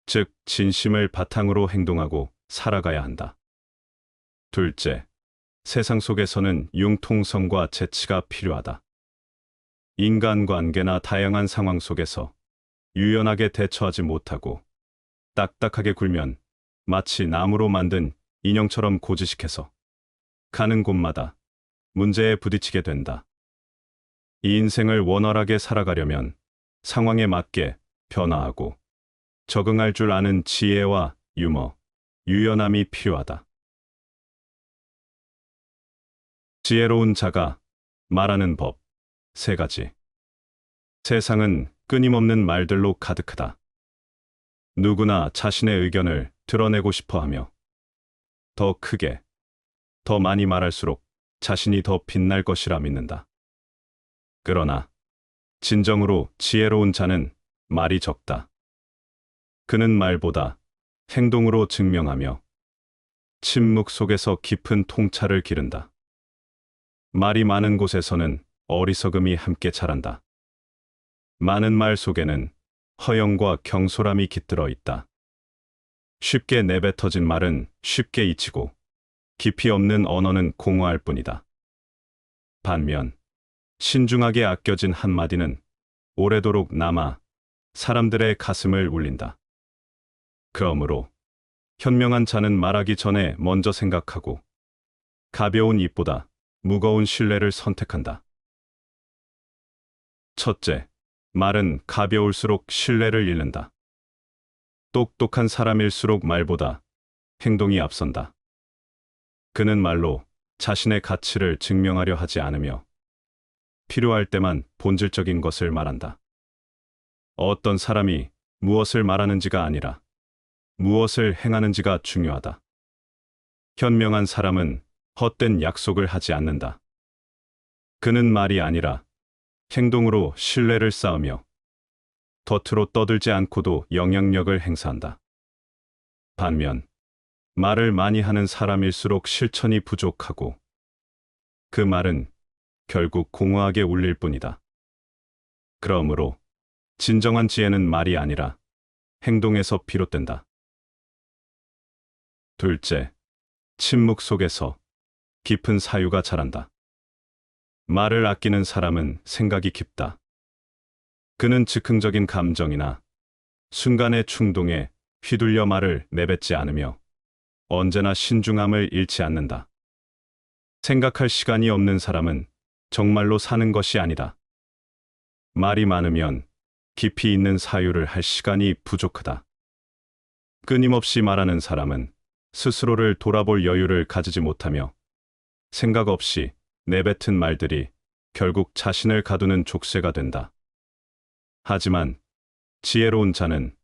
즉 진심을 바탕으로 행동하고 살아가야 한다. 둘째, 세상 속에서는 융통성과 재치가 필요하다. 인간관계나 다양한 상황 속에서 유연하게 대처하지 못하고 딱딱하게 굴면 마치 나무로 만든 인형처럼 고지식해서 가는 곳마다 문제에 부딪히게 된다. 이 인생을 원활하게 살아가려면 상황에 맞게 변화하고 적응할 줄 아는 지혜와 유머, 유연함이 필요하다. 지혜로운 자가 말하는 법, 3가지. 세상은 끊임없는 말들로 가득하다. 누구나 자신의 의견을 드러내고 싶어 하며 더 크게, 더 많이 말할수록 자신이 더 빛날 것이라 믿는다. 그러나 진정으로 지혜로운 자는 말이 적다. 그는 말보다 행동으로 증명하며 침묵 속에서 깊은 통찰을 기른다. 말이 많은 곳에서는 어리석음이 함께 자란다. 많은 말 속에는 허영과 경솔함이 깃들어 있다. 쉽게 내뱉어진 말은 쉽게 잊히고 깊이 없는 언어는 공허할 뿐이다. 반면 신중하게 아껴진 한마디는 오래도록 남아 사람들의 가슴을 울린다. 그러므로 현명한 자는 말하기 전에 먼저 생각하고 가벼운 입보다 무거운 신뢰를 선택한다. 첫째, 말은 가벼울수록 신뢰를 잃는다. 똑똑한 사람일수록 말보다 행동이 앞선다. 그는 말로 자신의 가치를 증명하려 하지 않으며 필요할 때만 본질적인 것을 말한다. 어떤 사람이 무엇을 말하는지가 아니라 무엇을 행하는지가 중요하다. 현명한 사람은 헛된 약속을 하지 않는다. 그는 말이 아니라 행동으로 신뢰를 쌓으며 겉으로 떠들지 않고도 영향력을 행사한다. 반면 말을 많이 하는 사람일수록 실천이 부족하고 그 말은 결국 공허하게 울릴 뿐이다. 그러므로 진정한 지혜는 말이 아니라 행동에서 비롯된다. 둘째, 침묵 속에서 깊은 사유가 자란다. 말을 아끼는 사람은 생각이 깊다. 그는 즉흥적인 감정이나 순간의 충동에 휘둘려 말을 내뱉지 않으며 언제나 신중함을 잃지 않는다. 생각할 시간이 없는 사람은 정말로 사는 것이 아니다. 말이 많으면 깊이 있는 사유를 할 시간이 부족하다. 끊임없이 말하는 사람은 스스로를 돌아볼 여유를 가지지 못하며 생각 없이 내뱉은 말들이 결국 자신을 가두는 족쇄가 된다. 하지만 지혜로운 자는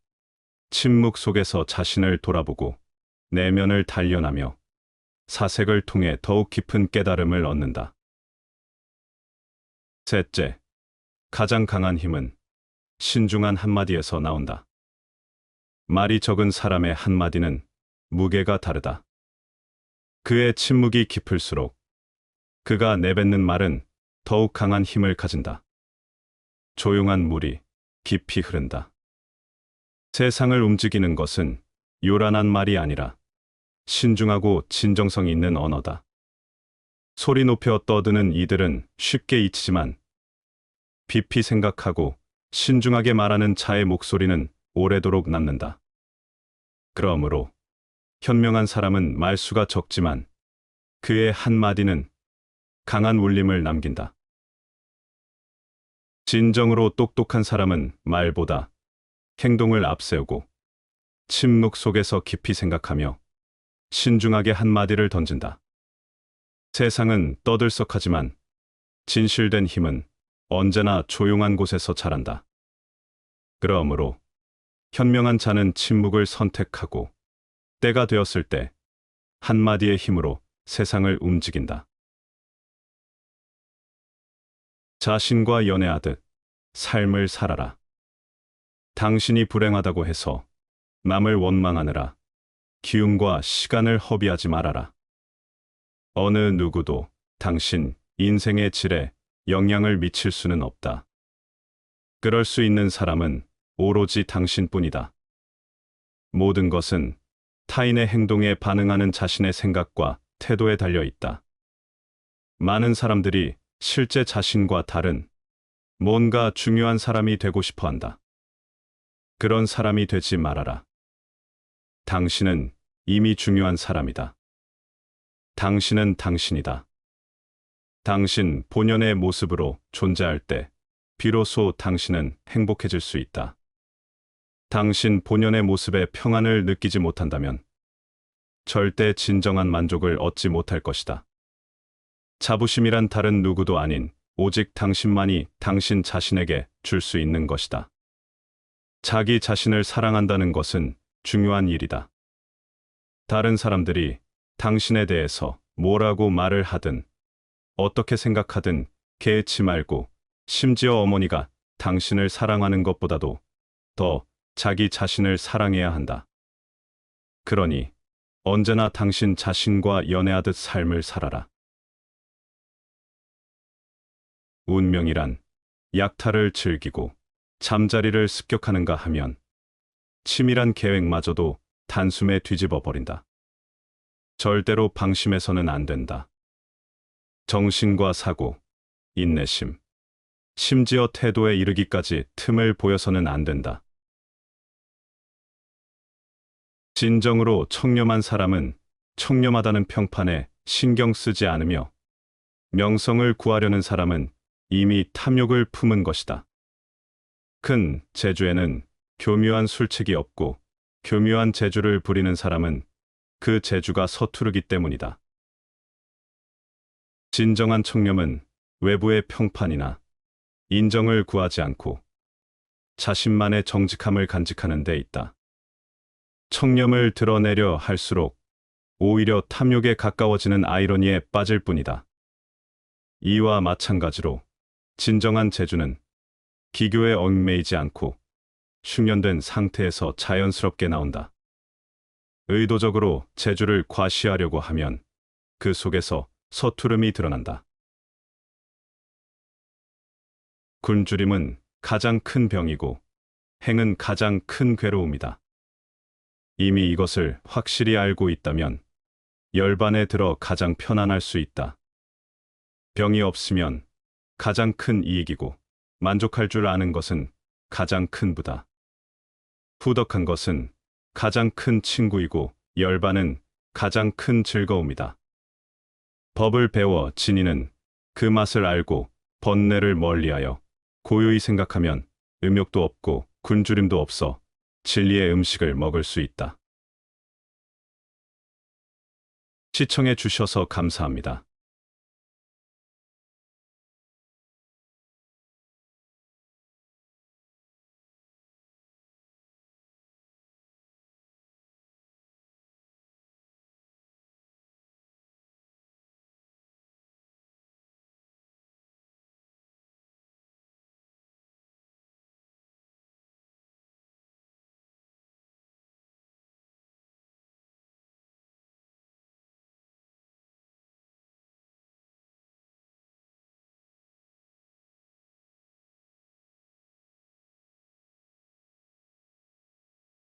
침묵 속에서 자신을 돌아보고 내면을 단련하며 사색을 통해 더욱 깊은 깨달음을 얻는다. 셋째, 가장 강한 힘은 신중한 한마디에서 나온다. 말이 적은 사람의 한마디는 무게가 다르다. 그의 침묵이 깊을수록 그가 내뱉는 말은 더욱 강한 힘을 가진다. 조용한 물이 깊이 흐른다. 세상을 움직이는 것은 요란한 말이 아니라 신중하고 진정성 있는 언어다. 소리 높여 떠드는 이들은 쉽게 잊히지만 깊이 생각하고 신중하게 말하는 자의 목소리는 오래도록 남는다. 그러므로 현명한 사람은 말수가 적지만 그의 한마디는 강한 울림을 남긴다. 진정으로 똑똑한 사람은 말보다 행동을 앞세우고 침묵 속에서 깊이 생각하며 신중하게 한마디를 던진다. 세상은 떠들썩하지만 진실된 힘은 언제나 조용한 곳에서 자란다. 그러므로 현명한 자는 침묵을 선택하고 때가 되었을 때 한마디의 힘으로 세상을 움직인다. 자신과 연애하듯 삶을 살아라. 당신이 불행하다고 해서 남을 원망하느라 기운과 시간을 허비하지 말아라. 어느 누구도 당신 인생의 질에 영향을 미칠 수는 없다. 그럴 수 있는 사람은 오로지 당신뿐이다. 모든 것은 타인의 행동에 반응하는 자신의 생각과 태도에 달려 있다. 많은 사람들이 실제 자신과 다른 뭔가 중요한 사람이 되고 싶어 한다. 그런 사람이 되지 말아라. 당신은 이미 중요한 사람이다. 당신은 당신이다. 당신 본연의 모습으로 존재할 때 비로소 당신은 행복해질 수 있다. 당신 본연의 모습에 평안을 느끼지 못한다면 절대 진정한 만족을 얻지 못할 것이다. 자부심이란 다른 누구도 아닌 오직 당신만이 당신 자신에게 줄 수 있는 것이다. 자기 자신을 사랑한다는 것은 중요한 일이다. 다른 사람들이 당신에 대해서 뭐라고 말을 하든 어떻게 생각하든 개의치 말고 심지어 어머니가 당신을 사랑하는 것보다도 더 자기 자신을 사랑해야 한다. 그러니 언제나 당신 자신과 연애하듯 삶을 살아라. 운명이란 약탈을 즐기고 잠자리를 습격하는가 하면 치밀한 계획마저도 단숨에 뒤집어 버린다. 절대로 방심해서는 안 된다. 정신과 사고, 인내심, 심지어 태도에 이르기까지 틈을 보여서는 안 된다. 진정으로 청렴한 사람은 청렴하다는 평판에 신경 쓰지 않으며 명성을 구하려는 사람은 이미 탐욕을 품은 것이다. 큰 재주에는 교묘한 술책이 없고 교묘한 재주를 부리는 사람은 그 재주가 서투르기 때문이다. 진정한 청렴은 외부의 평판이나 인정을 구하지 않고 자신만의 정직함을 간직하는 데 있다. 청렴을 드러내려 할수록 오히려 탐욕에 가까워지는 아이러니에 빠질 뿐이다. 이와 마찬가지로 진정한 재주는 기교에 얽매이지 않고 숙련된 상태에서 자연스럽게 나온다. 의도적으로 재주를 과시하려고 하면 그 속에서 서투름이 드러난다. 굶주림은 가장 큰 병이고 행은 가장 큰 괴로움이다. 이미 이것을 확실히 알고 있다면 열반에 들어 가장 편안할 수 있다. 병이 없으면 가장 큰 이익이고 만족할 줄 아는 것은 가장 큰 부다. 후덕한 것은 가장 큰 친구이고 열반은 가장 큰 즐거움이다. 법을 배워 진인은 그 맛을 알고 번뇌를 멀리하여 고요히 생각하면 음욕도 없고 굶주림도 없어 진리의 음식을 먹을 수 있다. 시청해 주셔서 감사합니다.